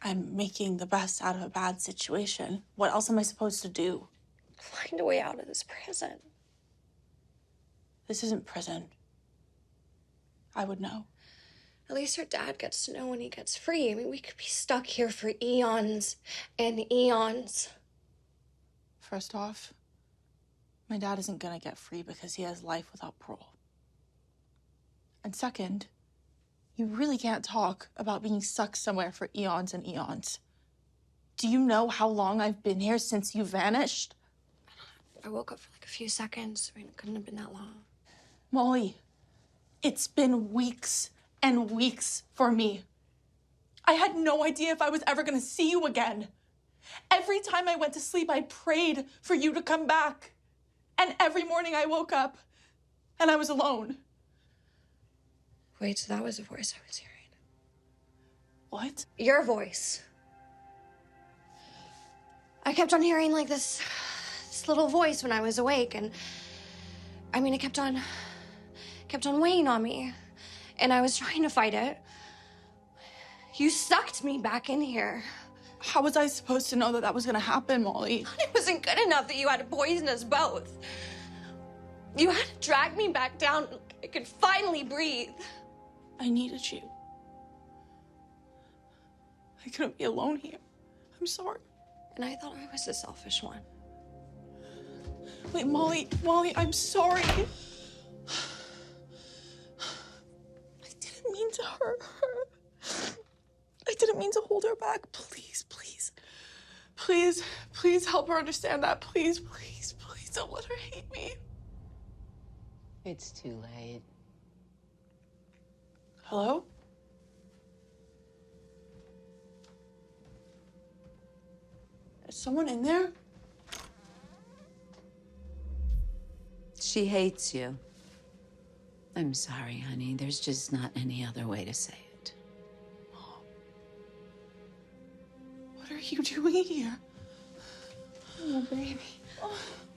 I'm making the best out of a bad situation. What else am I supposed to do? Find a way out of this prison. This isn't prison. I would know. At least her dad gets to know when he gets free. I mean, we could be stuck here for eons and eons. First off, my dad isn't gonna get free because he has life without parole. And second, you really can't talk about being stuck somewhere for eons and eons. Do you know how long I've been here since you vanished? I woke up for like a few seconds. I mean, it couldn't have been that long. Molly, it's been weeks and weeks for me. I had no idea if I was ever gonna see you again. Every time I went to sleep, I prayed for you to come back. And every morning I woke up and I was alone. Wait, so that was the voice I was hearing. What? Your voice. I kept on hearing like this little voice when I was awake, and I mean, it kept on weighing on me, and I was trying to fight it. You sucked me back in here. How was I supposed to know that that was gonna happen, Molly? It wasn't good enough that you had to poison us both. You had to drag me back down so I could finally breathe. I needed you. I couldn't be alone here. I'm sorry. And I thought I was the selfish one. Wait, Molly, I'm sorry. I didn't mean to hurt her. I didn't mean to hold her back. Please help her understand that. Please don't let her hate me. It's too late. Hello? Is someone in there? She hates you. I'm sorry, honey. There's just not any other way to say it. What are you doing here? Oh, baby.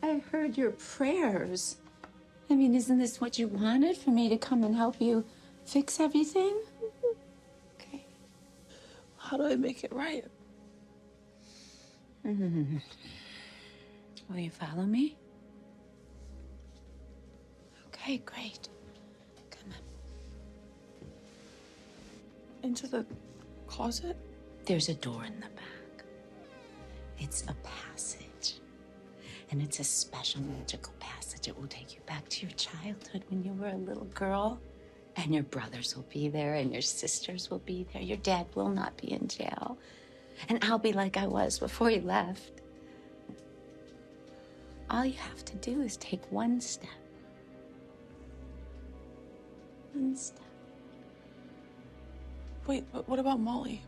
I heard your prayers. I mean, isn't this what you wanted, for me to come and help you fix everything? Okay. How do I make it right? Will you follow me? Okay, great. Come on. Into the closet? There's a door in the back. It's a passage. And it's a special magical passage. It will take you back to your childhood when you were a little girl. And your brothers will be there, and your sisters will be there. Your dad will not be in jail. And I'll be like I was before he left. All you have to do is take one step. One step. Wait, but what about Molly?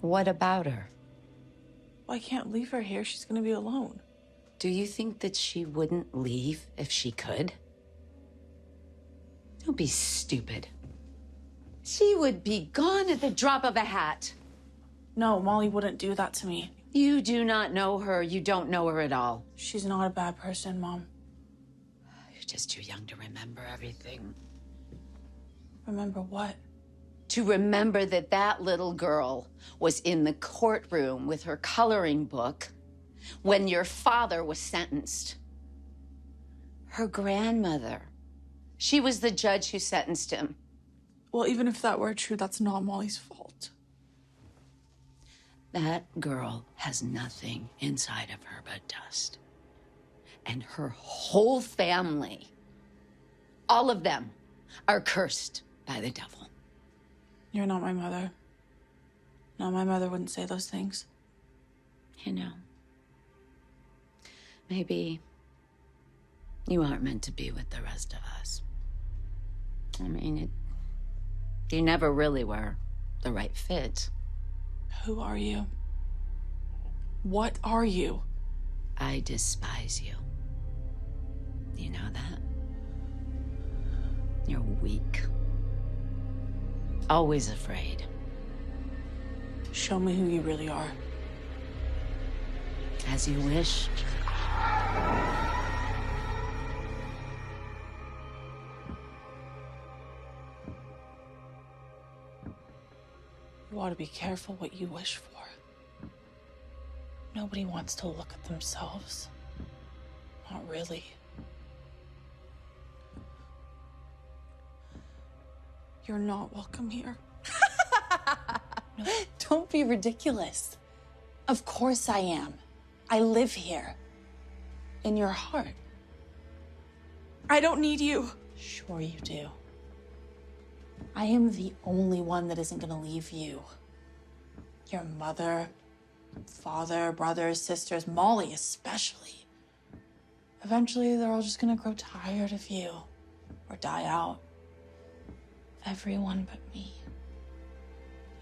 What about her? Well, I can't leave her here. She's gonna be alone. Do you think that she wouldn't leave if she could? Don't be stupid. She would be gone at the drop of a hat. No, Molly wouldn't do that to me. You do not know her. You don't know her at all. She's not a bad person, Mom. You're just too young to remember everything. Remember what? To remember that that little girl was in the courtroom with her coloring book when your father was sentenced. Her grandmother. She was the judge who sentenced him. Well, even if that were true, that's not Molly's fault. That girl has nothing inside of her but dust. And her whole family, all of them, are cursed by the devil. You're not my mother. No, my mother wouldn't say those things. You know, maybe you aren't meant to be with the rest of us. I mean, you never really were the right fit. Who are you? What are you? I despise you. You know that? You're weak. always afraid. Show me who you really are. As you wish. You ought to be careful what you wish for. Nobody wants to look at themselves. Not really. You're not welcome here. No, don't be ridiculous. Of course I am. I live here. In your heart. I don't need you. Sure you do. I am the only one that isn't gonna leave you. Your mother, father, brothers, sisters, Molly especially. Eventually, they're all just gonna grow tired of you or die out. Everyone but me.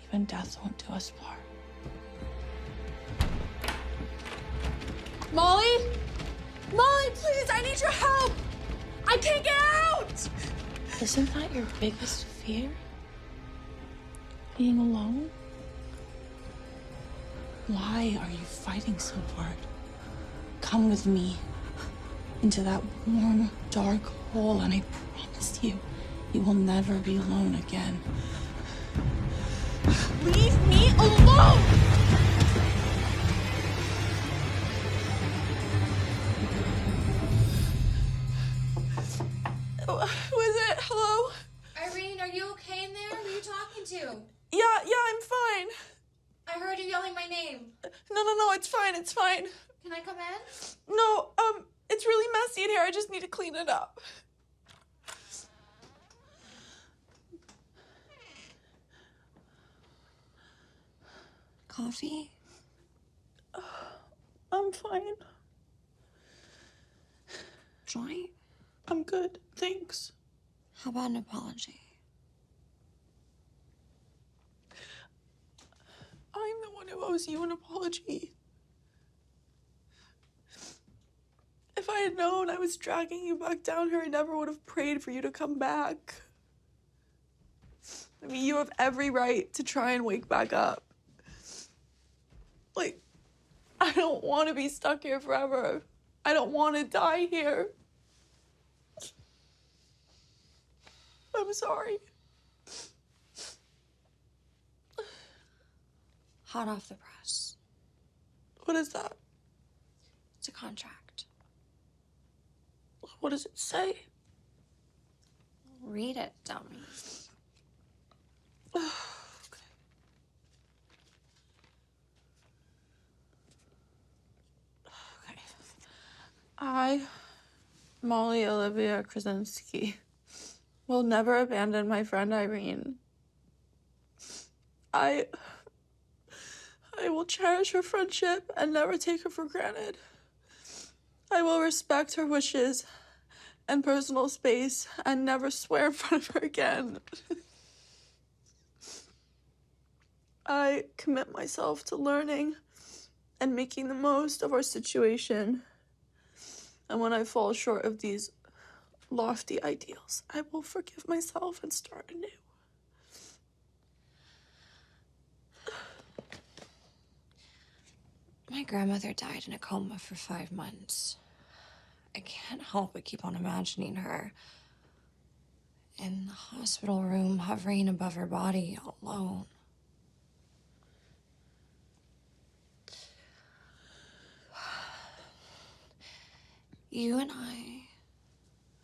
Even death won't do us part. Molly? Molly, please, I need your help! I can't get out! Isn't that your biggest fear? Being alone? Why are you fighting so hard? Come with me into that warm, dark hole, and I promise you, you will never be alone again. Leave me alone! Who is it? Hello? Irene, are you okay in there? Who are you talking to? Yeah, I'm fine. I heard you yelling my name. No, it's fine. Can I come in? No, it's really messy in here. I just need to clean it up. Coffee? I'm fine. Joint? I'm good. Thanks. How about an apology? I'm the one who owes you an apology. If I had known I was dragging you back down here, I never would have prayed for you to come back. I mean, you have every right to try and wake back up. Like, I don't want to be stuck here forever. I don't want to die here. I'm sorry. Hot off the press. What is that? It's a contract. What does it say? Read it, dummy. Okay. I, Molly Olivia Krasinski, will never abandon my friend Irene. I will cherish her friendship and never take her for granted. I will respect her wishes and personal space and never swear in front of her again. I commit myself to learning and making the most of our situation. And when I fall short of these lofty ideals, I will forgive myself and start anew. My grandmother died in a coma for 5 months. I can't help but keep on imagining her in the hospital room, hovering above her body, alone. You and I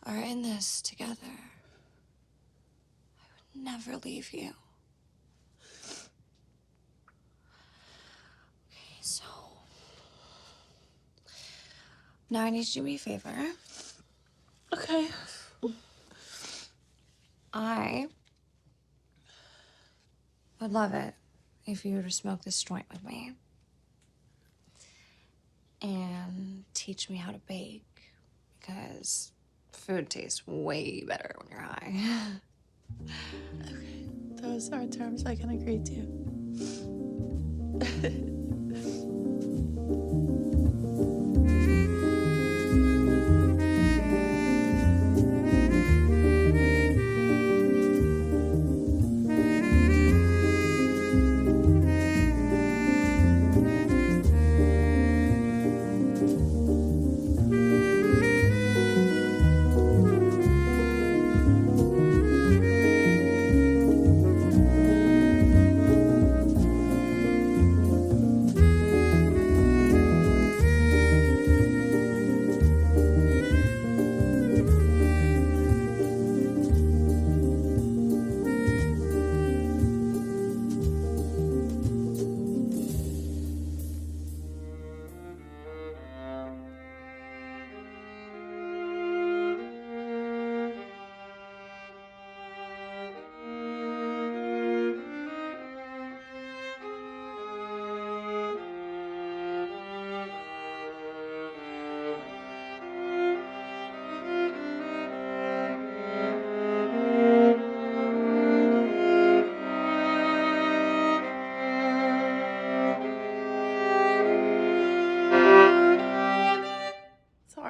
are in this together. I would never leave you. Okay, so now I need you to do me a favor. Okay. I would love it if you were to smoke this joint with me and teach me how to bake, because food tastes way better when you're high. Okay. Those are terms I can agree to.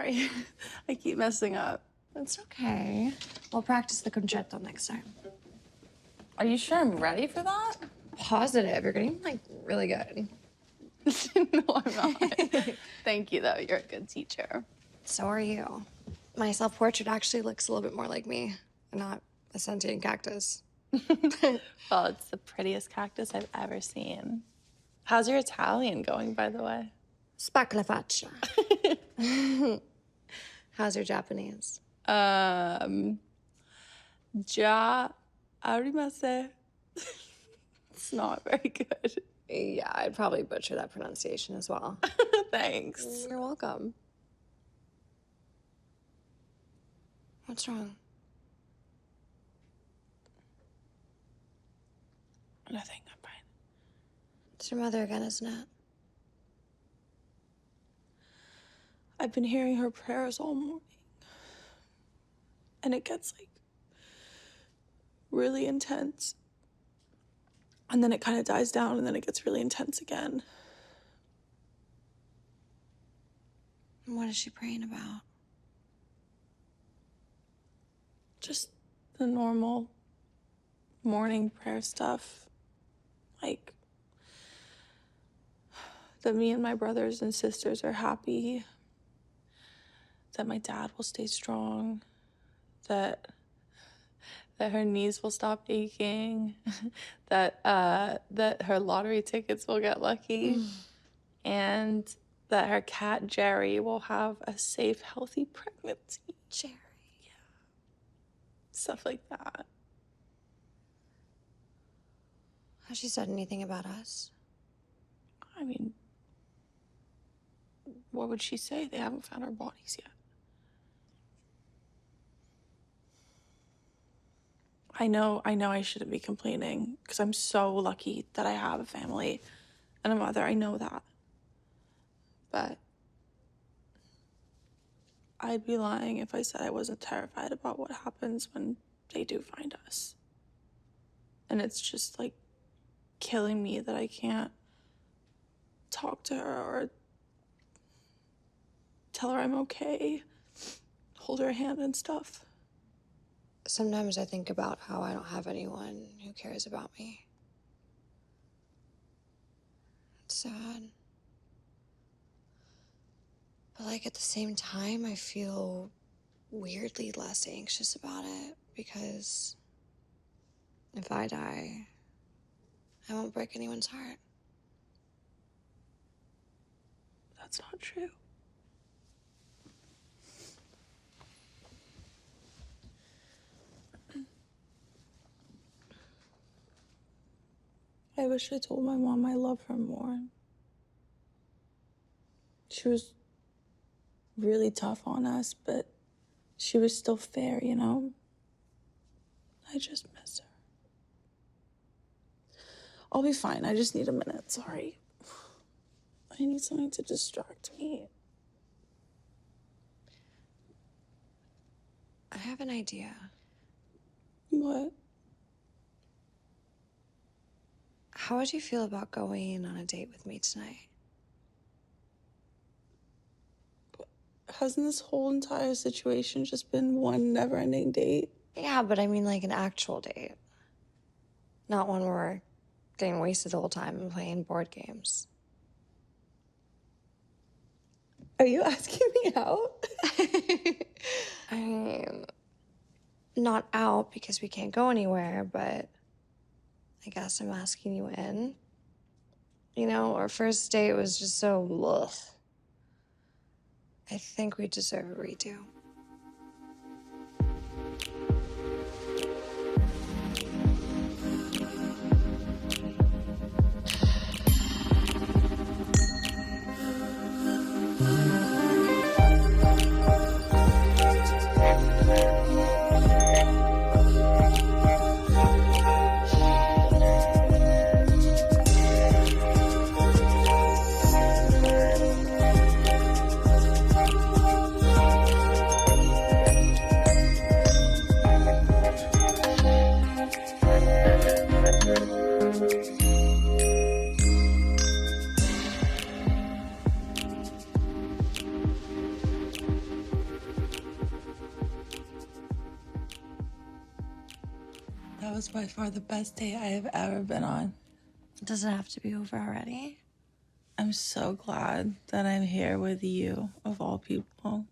Sorry. I keep messing up. It's okay. We'll practice the concerto next time. Are you sure I'm ready for that? Positive. You're getting, like, really good. No, I'm not. Thank you, though. You're a good teacher. So are you. My self-portrait actually looks a little bit more like me, and not a sentient cactus. Well, it's the prettiest cactus I've ever seen. How's your Italian going, by the way? Spac la faccia. How's your Japanese? Ja arimase. It's not very good. Yeah, I'd probably butcher that pronunciation as well. Thanks. You're welcome. What's wrong? Nothing, I'm fine. It's your mother again, isn't it? I've been hearing her prayers all morning. And it gets, like, really intense. And then it kind of dies down, and then it gets really intense again. And what is she praying about? Just the normal morning prayer stuff. Like, that me and my brothers and sisters are happy. That my dad will stay strong. That her knees will stop aching. that her lottery tickets will get lucky. And that her cat Jerry will have a safe, healthy pregnancy. Jerry. Stuff like that. Has she said anything about us? I mean, what would she say? They haven't found our bodies yet. I know I shouldn't be complaining because I'm so lucky that I have a family and a mother. I know that. But I'd be lying if I said I wasn't terrified about what happens when they do find us. And it's just, like, killing me that I can't talk to her or tell her I'm okay, hold her hand and stuff. Sometimes I think about how I don't have anyone who cares about me. It's sad. But, like, at the same time, I feel weirdly less anxious about it because if I die, I won't break anyone's heart. That's not true. I wish I told my mom I love her more. She was really tough on us, but she was still fair, you know? I just miss her. I'll be fine. I just need a minute. Sorry. I need something to distract me. I have an idea. What? How would you feel about going on a date with me tonight? Hasn't this whole entire situation just been one never-ending date? Yeah, but I mean like an actual date. Not one where we're getting wasted the whole time and playing board games. Are you asking me out? I mean, not out because we can't go anywhere, but I guess I'm asking you in. You know, our first date was just so ugh. I think we deserve a redo. was by far the best date I have ever been on. Does it have to be over already? I'm so glad that I'm here with you, of all people.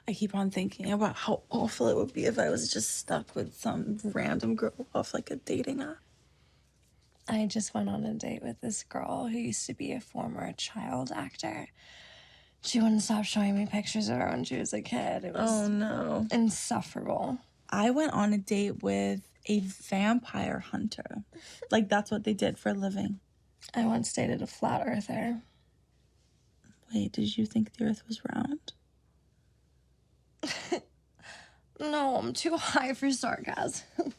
I keep on thinking about how awful it would be if I was just stuck with some random girl off like a dating app. I just went on a date with this girl who used to be a former child actor. She wouldn't stop showing me pictures of her when she was a kid. It was Oh no. insufferable. I went on a date with a vampire hunter. Like, that's what they did for a living. I once dated a flat earther. Wait, did you think the earth was round? No, I'm too high for sarcasm.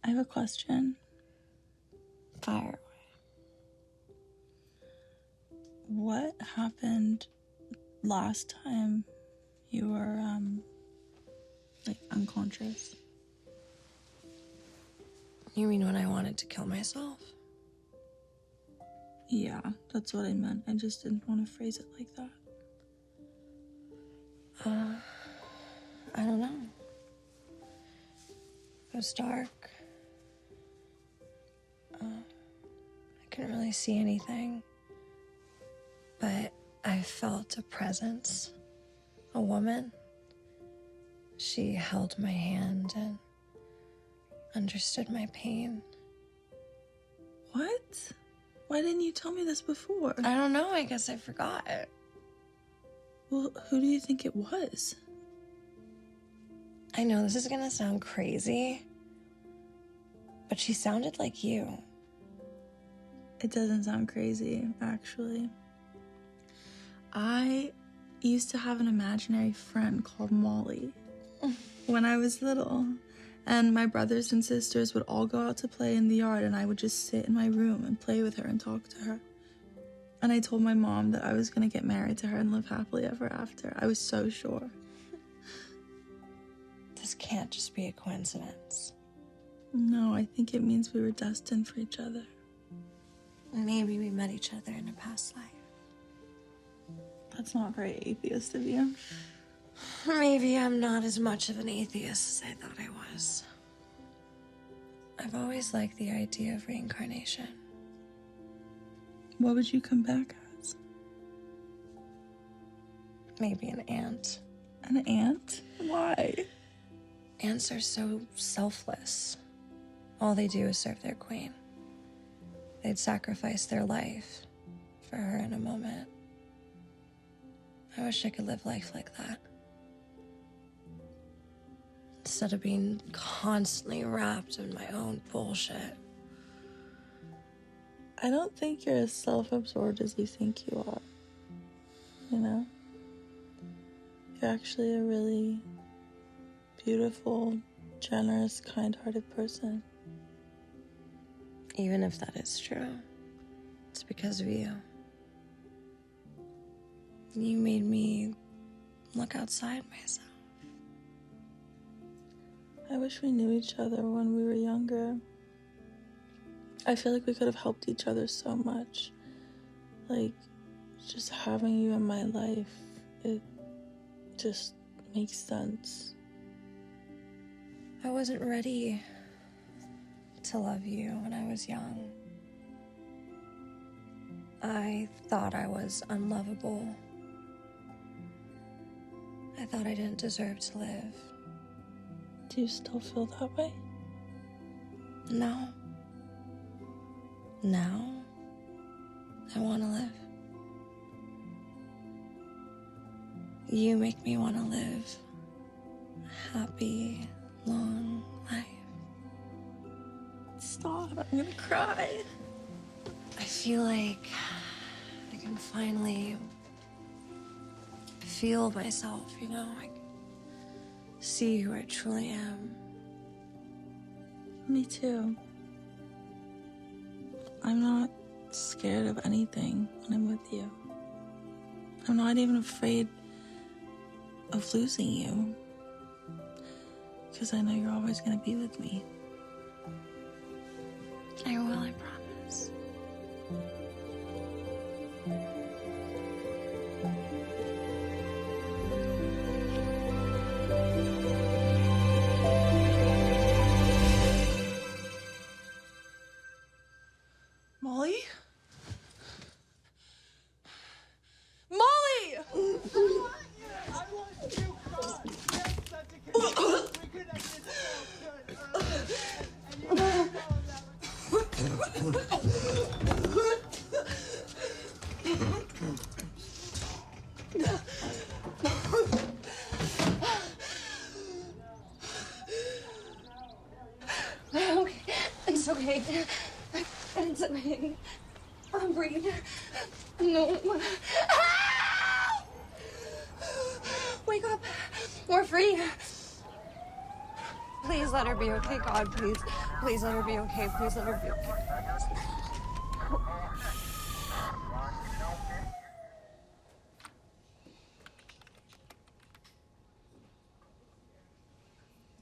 I have a question. Fire away. What happened last time you were, like, unconscious? You mean when I wanted to kill myself? Yeah, that's what I meant. I just didn't want to phrase it like that. I don't know. It was dark. I couldn't really see anything. But I felt a presence. A woman. She held my hand and understood my pain. What? Why didn't you tell me this before? I don't know, I guess I forgot. Well, who do you think it was? I know this is gonna sound crazy, but she sounded like you. It doesn't sound crazy, actually. I used to have an imaginary friend called Molly when I was little. And my brothers and sisters would all go out to play in the yard, and I would just sit in my room and play with her and talk to her. And I told my mom that I was going to get married to her and live happily ever after. I was so sure. This can't just be a coincidence. No, I think it means we were destined for each other. Maybe we met each other in a past life. That's not very atheist of you. Maybe I'm not as much of an atheist as I thought I was. I've always liked the idea of reincarnation. What would you come back as? Maybe an ant. An ant? Why? Ants are so selfless. All they do is serve their queen. They'd sacrifice their life for her in a moment. I wish I could live life like that. Instead of being constantly wrapped in my own bullshit. I don't think you're as self-absorbed as you think you are. You know? You're actually a really beautiful, generous, kind-hearted person. Even if that is true, it's because of you. You made me look outside myself. I wish we knew each other when we were younger. I feel like we could have helped each other so much. Like, just having you in my life, it just makes sense. I wasn't ready to love you when I was young. I thought I was unlovable. I thought I didn't deserve to live. Do you still feel that way? No. Now, I want to live. You make me want to live a happy, long life. Stop, I'm gonna cry. I feel like I can finally feel myself, you know? I can see who I truly am. Me too. I'm not scared of anything when I'm with you. I'm not even afraid of losing you. Because I know you're always gonna be with me. I will, I promise. Molly? Molly! Okay, it's okay. It's okay. I'm breathing. No. Ah! Wake up. We're free. Please let her be okay, God, please. Please let her be okay. Please let her be okay.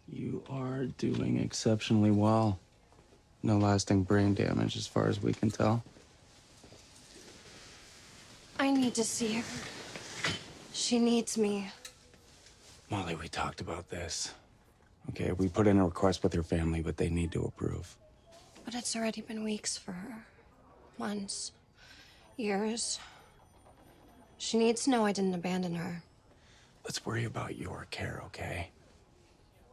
You are doing exceptionally well. No lasting brain damage as far as we can tell. I need to see her. She needs me. Molly, we talked about this. Okay, we put in a request with her family, but they need to approve. But it's already been weeks for her. Months. Years. She needs to know I didn't abandon her. Let's worry about your care, okay?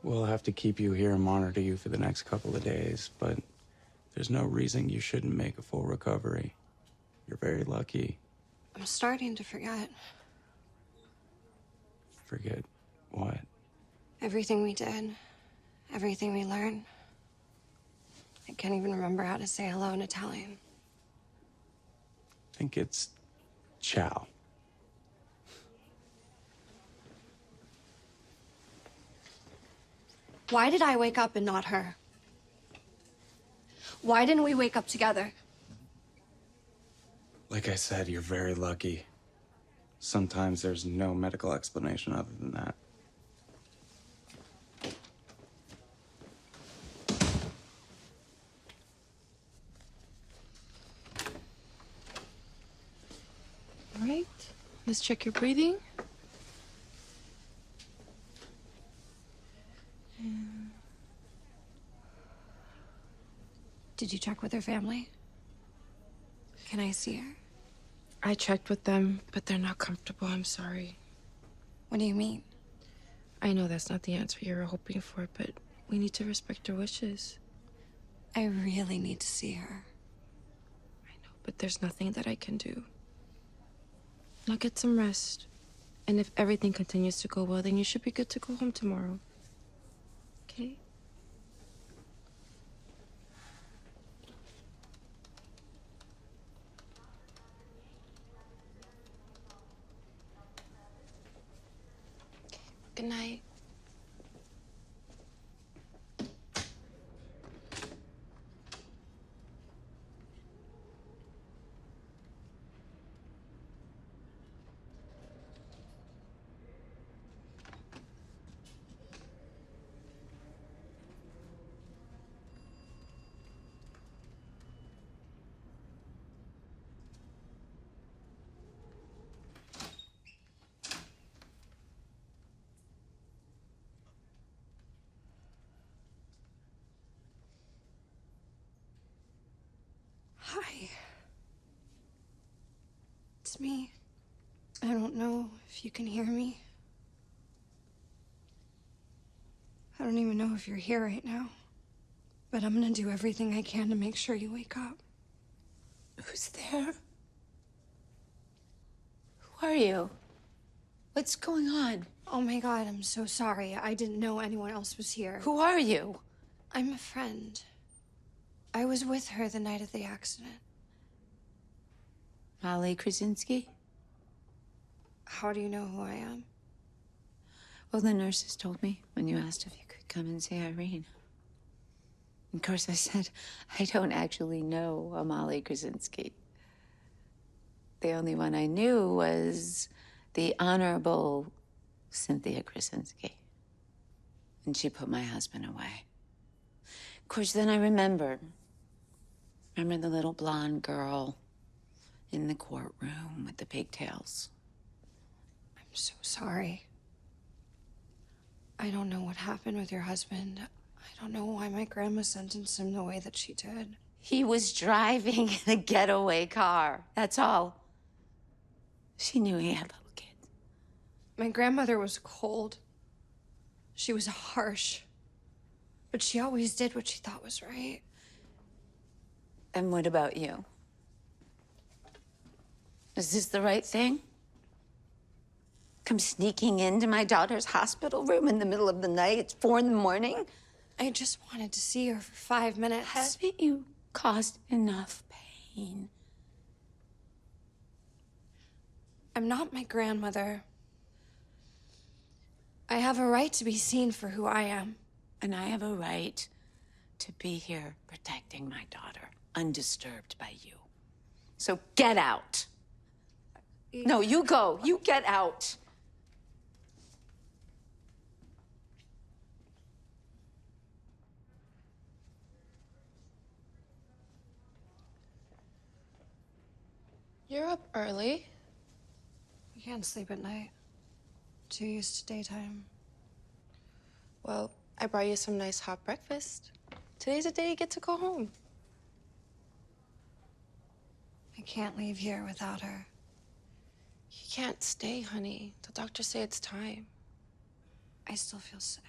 We'll have to keep you here and monitor you for the next couple of days, but there's no reason you shouldn't make a full recovery. You're very lucky. I'm starting to forget. Forget what? Everything we did. Everything we learned. I can't even remember how to say hello in Italian. I think it's ciao. Why did I wake up and not her? Why didn't we wake up together? Like I said, you're very lucky. Sometimes there's no medical explanation other than that. All right, let's check your breathing. Did you check with her family? Can I see her? I checked with them, but they're not comfortable. I'm sorry. What do you mean? I know that's not the answer you were hoping for, but we need to respect their wishes. I really need to see her. I know, but there's nothing that I can do. Now get some rest. And if everything continues to go well, then you should be good to go home tomorrow. Okay? Good night. Hi. It's me. I don't know if you can hear me. I don't even know if you're here right now. But I'm gonna do everything I can to make sure you wake up. Who's there? Who are you? What's going on? Oh my God, I'm so sorry. I didn't know anyone else was here. Who are you? I'm a friend. I was with her the night of the accident. Molly Krasinski? How do you know who I am? Well, the nurses told me when you asked if you could come and see Irene. Of course, I said, I don't actually know a Molly Krasinski. The only one I knew was the Honorable Cynthia Krasinski. And she put my husband away. Of course, then I remembered. Remember the little blonde girl in the courtroom with the pigtails? I'm so sorry. I don't know what happened with your husband. I don't know why my grandma sentenced him the way that she did. He was driving in a getaway car. That's all. She knew he had little kids. My grandmother was cold. She was harsh. But she always did what she thought was right. And what about you? Is this the right thing? Come sneaking into my daughter's hospital room in the middle of the night. It's 4 a.m. I just wanted to see her for 5 minutes. Haven't you caused enough pain? I'm not my grandmother. I have a right to be seen for who I am. And I have a right to be here protecting my daughter, undisturbed by you. So get out. No, you go. You get out. You're up early. I can't sleep at night. Too used to daytime. Well, I brought you some nice hot breakfast. Today's the day you get to go home. I can't leave here without her. You can't stay, honey. The doctors say it's time. I still feel sick.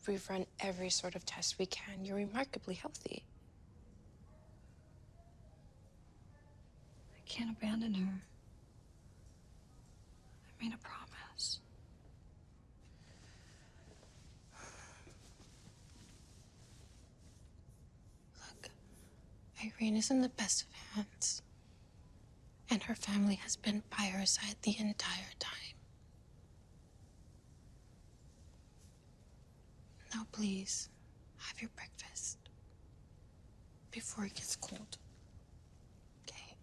We've run every sort of test we can. You're remarkably healthy. I can't abandon her. I made a promise. Look, Irene is in the best of hands. And her family has been by her side the entire time. Now, please, have your breakfast before it gets cold. Okay?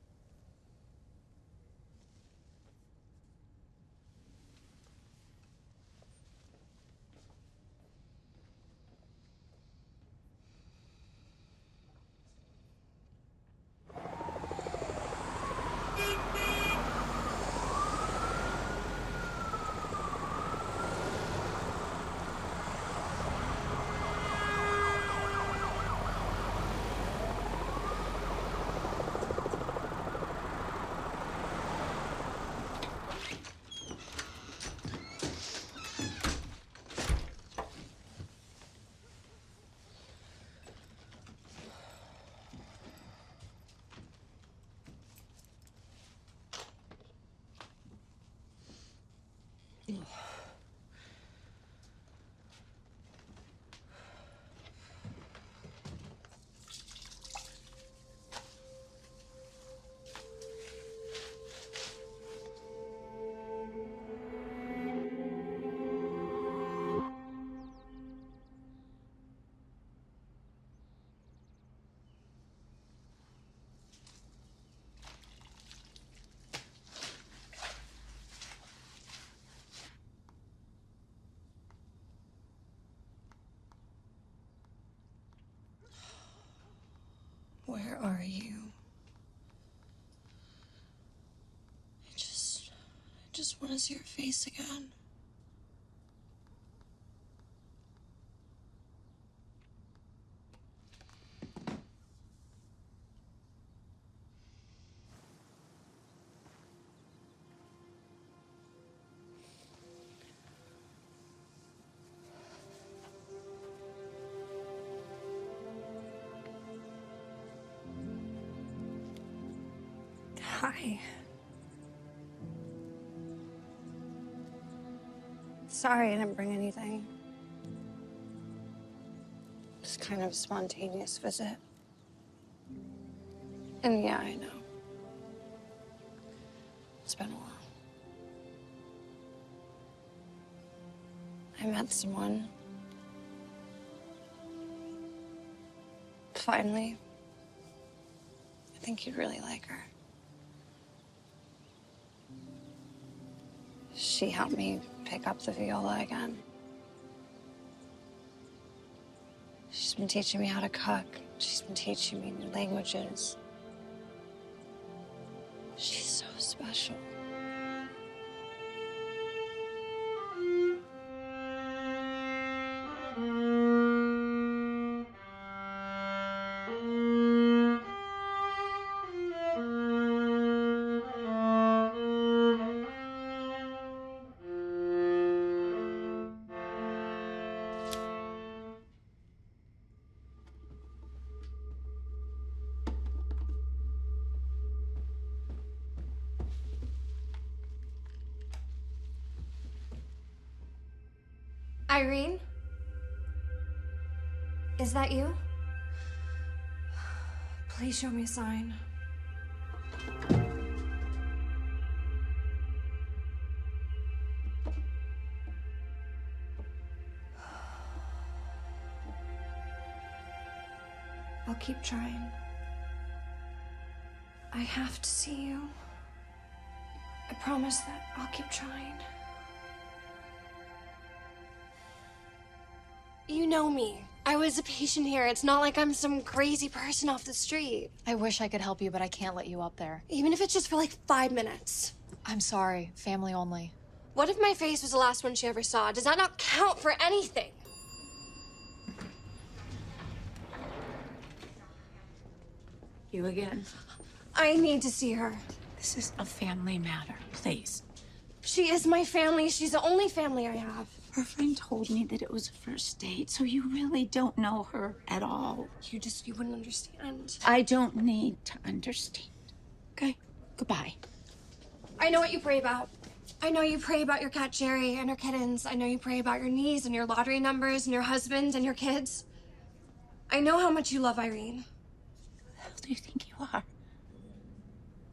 Where are you? I just want to see your face again. Hi. Sorry I didn't bring anything. Just kind of a spontaneous visit. And yeah, I know. It's been a while. I met someone. Finally. I think you'd really like her. She helped me pick up the viola again. She's been teaching me how to cook. She's been teaching me new languages. She's so special. Irene? Is that you? Please show me a sign. I'll keep trying. I have to see you. I promise that I'll keep trying. You know me. I was a patient here. It's not like I'm some crazy person off the street. I wish I could help you, but I can't let you up there. Even if it's just for like 5 minutes. I'm sorry. Family only. What if my face was the last one she ever saw? Does that not count for anything? You again. I need to see her. This is a family matter, please. She is my family. She's the only family I have. Her friend told me that it was a first date, so you really don't know her at all. You wouldn't understand. I don't need to understand. Okay? Goodbye. I know what you pray about. I know you pray about your cat Jerry and her kittens. I know you pray about your knees and your lottery numbers and your husband and your kids. I know how much you love Irene. Who the hell do you think you are?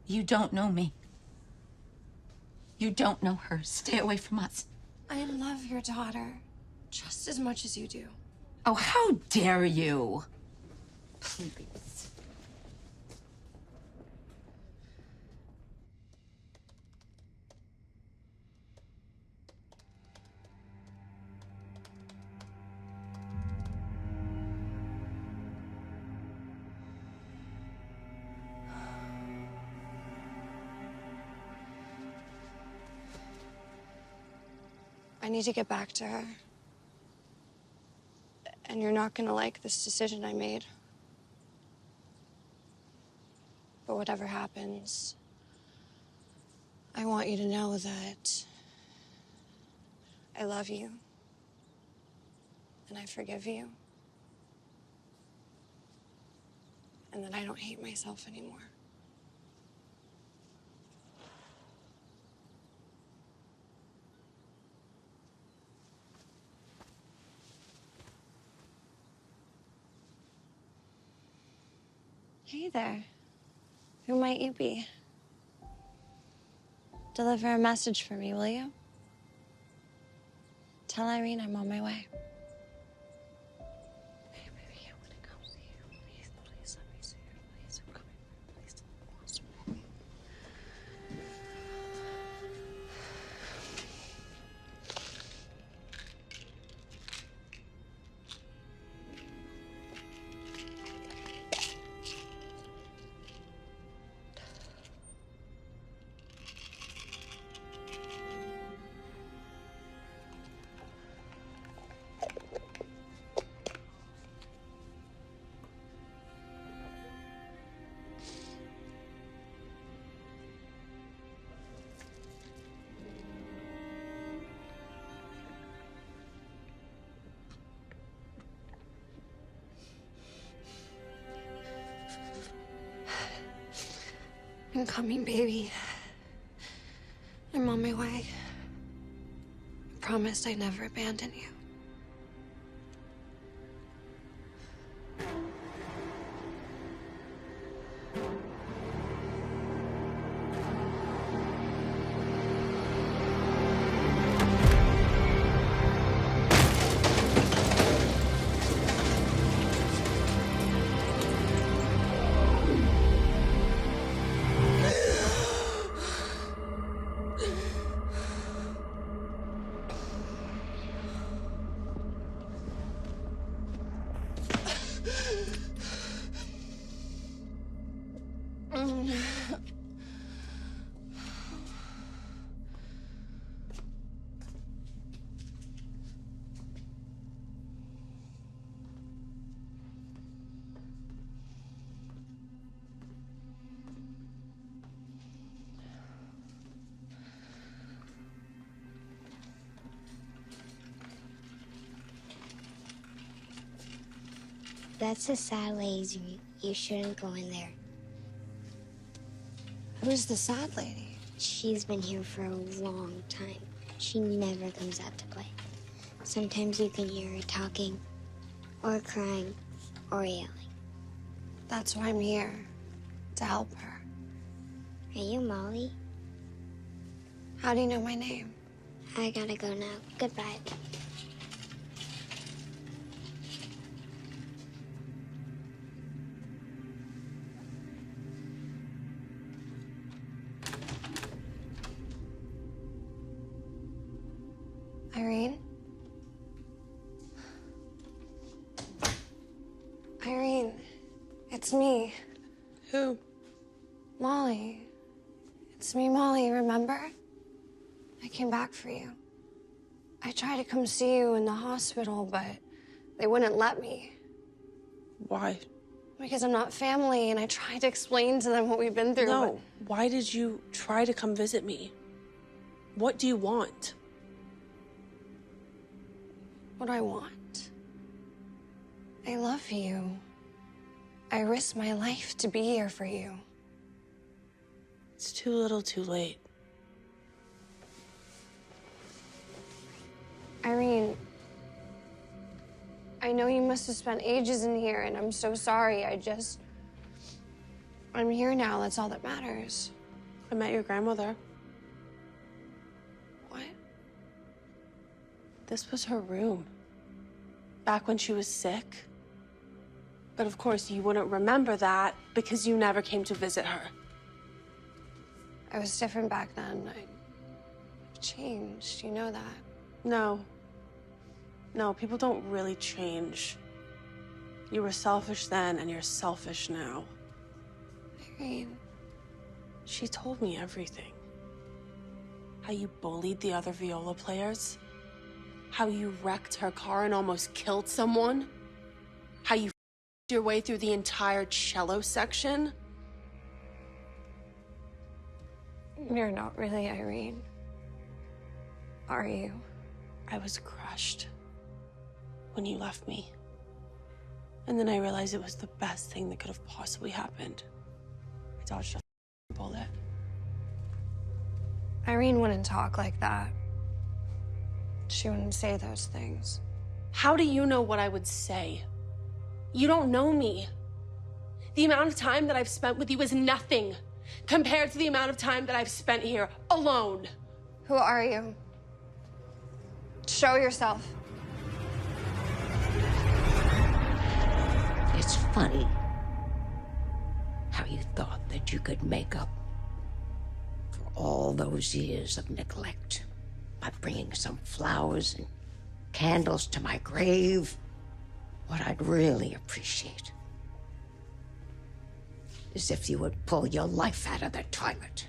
You don't know me. You don't know her. Stay away from us. I love your daughter just as much as you do. Oh, how dare you? Please. I need to get back to her. And you're not gonna like this decision I made. But whatever happens, I want you to know that I love you. And I forgive you. And that I don't hate myself anymore. Hey there. Who might you be? Deliver a message for me, will you? Tell Irene I'm on my way. Hey, baby, I want to come see you. Please, please let me see her. Please, I'm coming. Please don't lost me. I'm coming, baby. I'm on my way. I promised I'd never abandon you. That's a sad lady. You shouldn't go in there. Who's the sad lady? She's been here for a long time. She never comes out to play. Sometimes you can hear her talking, or crying, or yelling. That's why I'm here, to help her. Are you Molly? How do you know my name? I gotta go now. Goodbye. Irene? Irene, it's me. Who? Molly. It's me, Molly, remember? I came back for you. I tried to come see you in the hospital, but they wouldn't let me. Why? Because I'm not family, and I tried to explain to them what we've been through. No. Why did you try to come visit me? What do you want? What do I want? I love you. I risked my life to be here for you. It's too little, too late. Irene, I know you must have spent ages in here, and I'm so sorry. I'm here now. That's all that matters. I met your grandmother. What? This was her room. Back when she was sick. But of course, you wouldn't remember that because you never came to visit her. I was different back then. I've changed. You know that. No. No, people don't really change. You were selfish then, and you're selfish now. Irene. She told me everything. How you bullied the other viola players. How you wrecked her car and almost killed someone. How you your way through the entire cello section. You're not really Irene. Are you? I was crushed when you left me. And then I realized it was the best thing that could have possibly happened. I dodged a bullet. Irene wouldn't talk like that. She wouldn't say those things. How do you know what I would say? You don't know me. The amount of time that I've spent with you is nothing compared to the amount of time that I've spent here alone. Who are you? Show yourself. It's funny how you thought that you could make up for all those years of neglect by bringing some flowers and candles to my grave. What I'd really appreciate is if you would pull your life out of the toilet.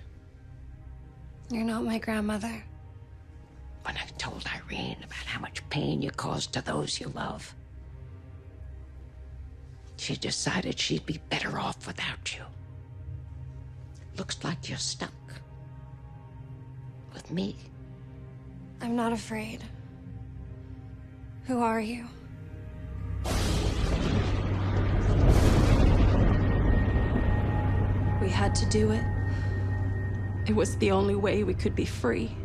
You're not my grandmother. When I told Irene about how much pain you caused to those you love, she decided she'd be better off without you. Looks like you're stuck with me. I'm not afraid. Who are you? We had to do it. It was the only way we could be free.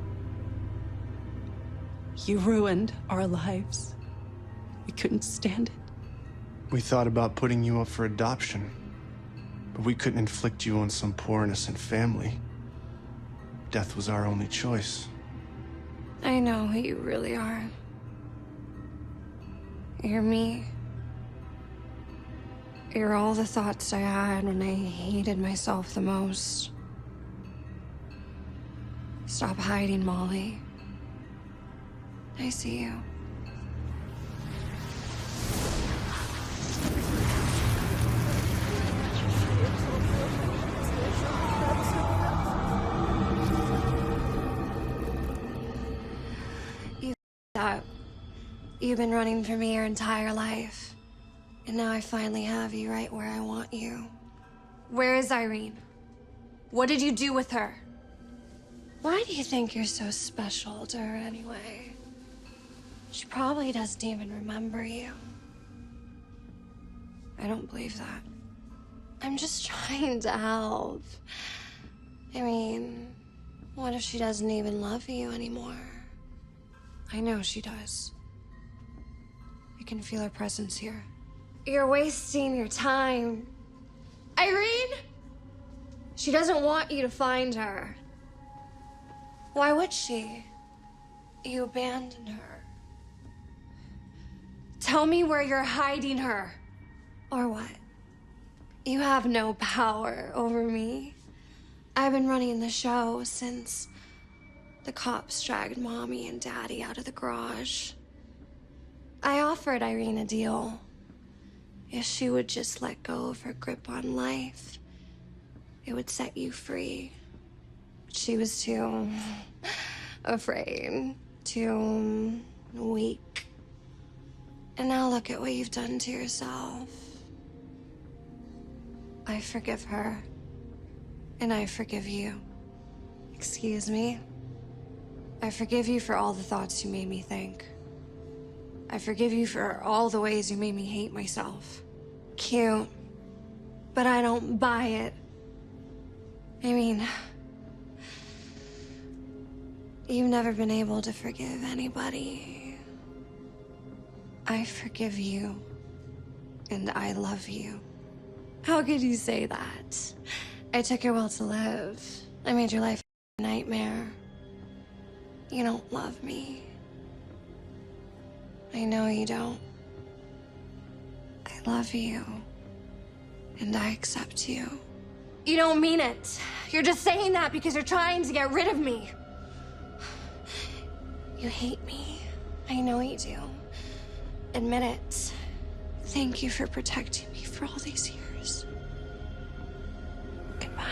You ruined our lives. We couldn't stand it. We thought about putting you up for adoption, but we couldn't inflict you on some poor innocent family. Death was our only choice. I know who you really are. You're me. You're all the thoughts I had when I hated myself the most. Stop hiding, Molly. I see you. You up. You've been running from me your entire life. And now I finally have you right where I want you. Where is Irene? What did you do with her? Why do you think you're so special to her anyway? She probably doesn't even remember you. I don't believe that. I'm just trying to help. I mean, what if she doesn't even love you anymore? I know she does. can feel her presence here. You're wasting your time. Irene? She doesn't want you to find her. Why would she? You abandoned her. Tell me where you're hiding her. Or what? You have no power over me. I've been running the show since the cops dragged Mommy and Daddy out of the garage. I offered Irene a deal. If she would just let go of her grip on life, it would set you free. But she was too afraid, too weak. And now look at what you've done to yourself. I forgive her, and I forgive you. Excuse me? I forgive you for all the thoughts you made me think. I forgive you for all the ways you made me hate myself. Cute, but I don't buy it. I mean, you've never been able to forgive anybody. I forgive you, and I love you. How could you say that? I took your will to live. I made your life a nightmare. You don't love me. I know you don't. I love you. And I accept you. You don't mean it. You're just saying that because you're trying to get rid of me. You hate me. I know you do. Admit it. Thank you for protecting me for all these years. Goodbye.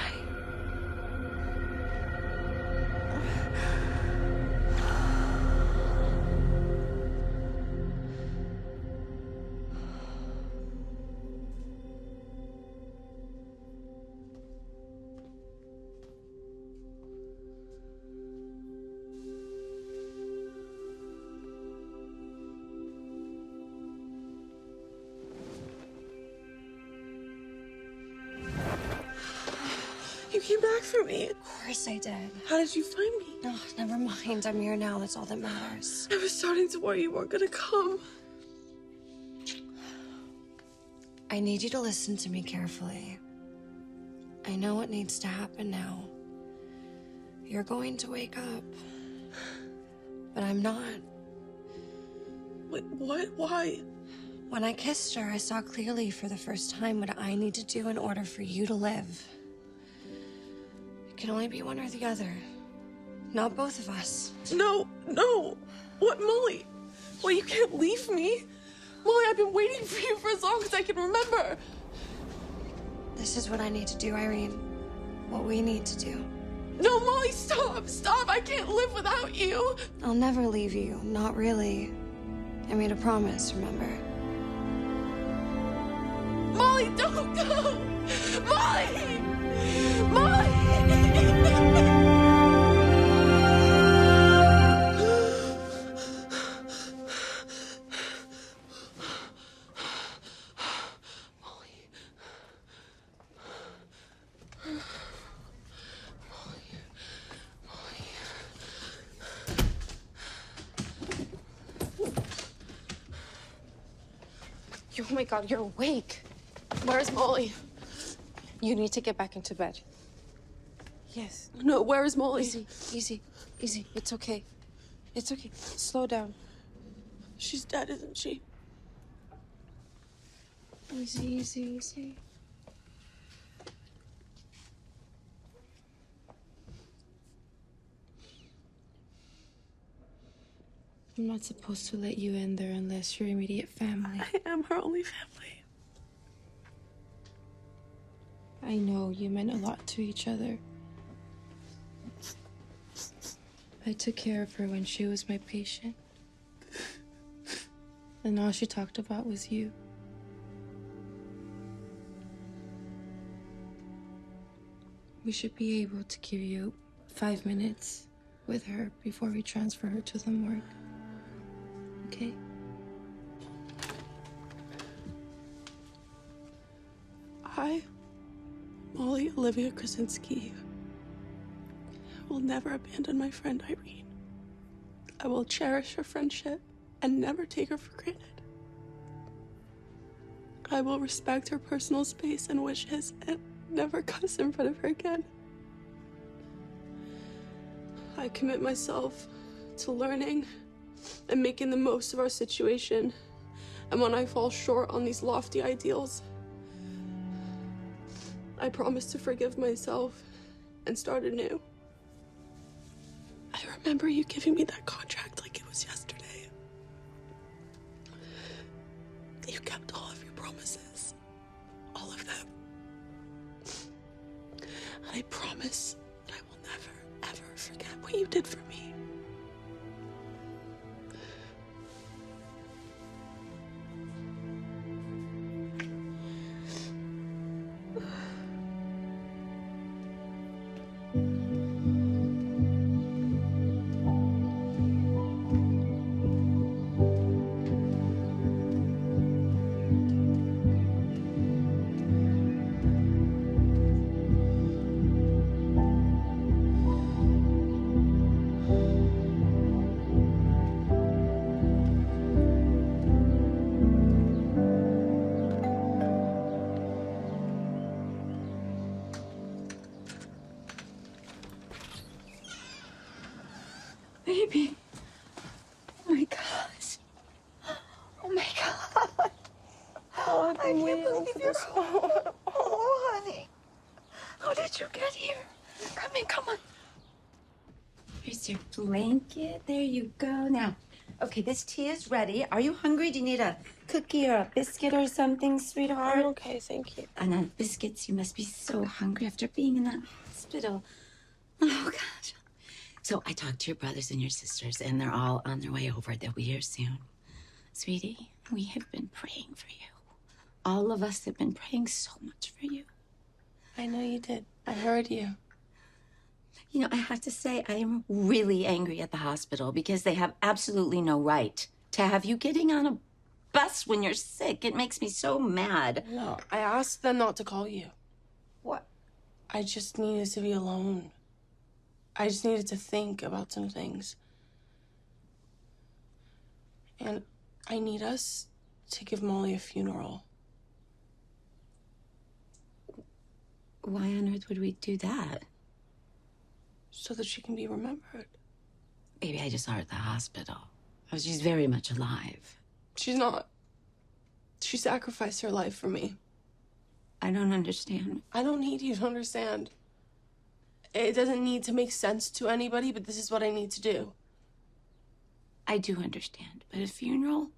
You came back for me. Of course I did. How did you find me? No, never mind. I'm here now. That's all that matters. I was starting to worry you weren't gonna come. I need you to listen to me carefully. I know what needs to happen now. You're going to wake up. But I'm not. Wait, what? Why? When I kissed her, I saw clearly for the first time what I need to do in order for you to live. It can only be one or the other. Not both of us. No, no. What, Molly? Well, you can't leave me. Molly, I've been waiting for you for as long as I can remember. This is what I need to do, Irene. What we need to do. No, Molly, stop, stop. I can't live without you. I'll never leave you. Not really. I made a promise, remember? Molly, don't go! Molly! Molly! Oh my God, you're awake. Where's Molly? You need to get back into bed. Yes. No, where is Molly? Easy, easy, easy. It's okay. It's okay. Slow down. She's dead, isn't she? Easy, easy, easy. I'm not supposed to let you in there unless you're immediate family. I am her only family. I know you meant a lot to each other. I took care of her when she was my patient. And all she talked about was you. We should be able to give you 5 minutes with her before we transfer her to the morgue. Okay? I, Molly Olivia Krasinski, will never abandon my friend Irene. I will cherish her friendship and never take her for granted. I will respect her personal space and wishes and never cuss in front of her again. I commit myself to learning and making the most of our situation. And when I fall short on these lofty ideals, I promise to forgive myself and start anew. I remember you giving me that contract like it was yesterday. You kept all of your promises. All of them. And I promise I will never, ever forget what you did for me. Baby. Oh my gosh. Oh my God. Oh, I can't believe you're home. Oh, honey. How did you get here? Come in, come on. Here's your blanket. There you go. Now, okay, this tea is ready. Are you hungry? Do you need a cookie or a biscuit or something, sweetheart? I'm okay, thank you. And biscuits, you must be so hungry after being in that hospital. Oh, gosh. So I talked to your brothers and your sisters, and they're all on their way over. They'll be here soon. Sweetie, we have been praying for you. All of us have been praying so much for you. I know you did. I heard you. You know, I have to say, I am really angry at the hospital because they have absolutely no right to have you getting on a bus when you're sick. It makes me so mad. No, I asked them not to call you. What? I just needed to be alone. I just needed to think about some things. And I need us to give Molly a funeral. Why on earth would we do that? So that she can be remembered. Baby, I just saw her at the hospital. Oh, she's very much alive. She's not. She sacrificed her life for me. I don't understand. I don't need you to understand. It doesn't need to make sense to anybody, but this is what I need to do. I do understand, but a funeral,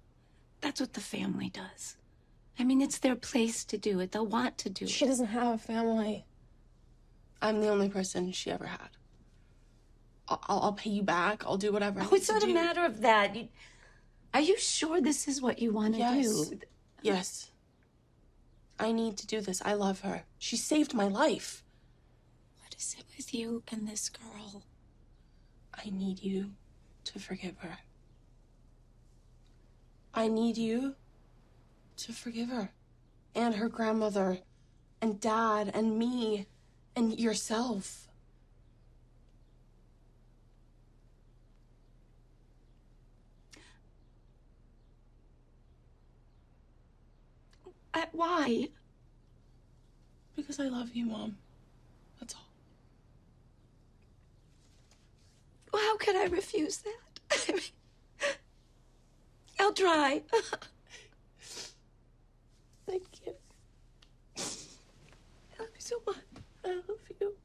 that's what the family does. I mean, it's their place to do it. They'll want to do it. She doesn't have a family. I'm the only person she ever had. I'll pay you back. I'll do whatever I need to do. It's not a matter of that. Are you sure this is what you want to do? Yes. I need to do this. I love her. She saved my life. What is it with you and this girl? I need you to forgive her. I need you to forgive her. And her grandmother. And Dad. And me. And yourself. Why? Because I love you, Mom. That's all. Well, how could I refuse that? I mean, I'll try. Thank you. I love you so much. I love you.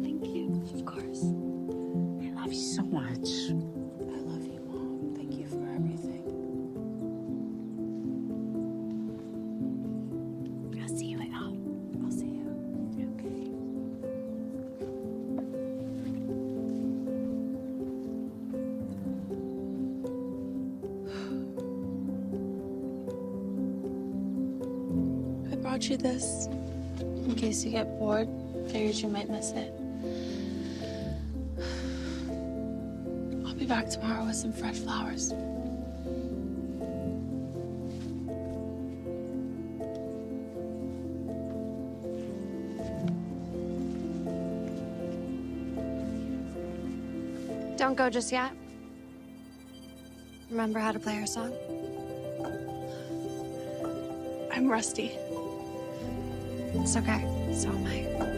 Thank you, of course. I love you so much. I love you, Mom. Thank you for everything. I'll see you at home. I'll see you. Okay. I brought you this in case you get bored. Figured you might miss it. I'll be back tomorrow with some fresh flowers. Don't go just yet. Remember how to play our song? I'm rusty. It's okay. So am I.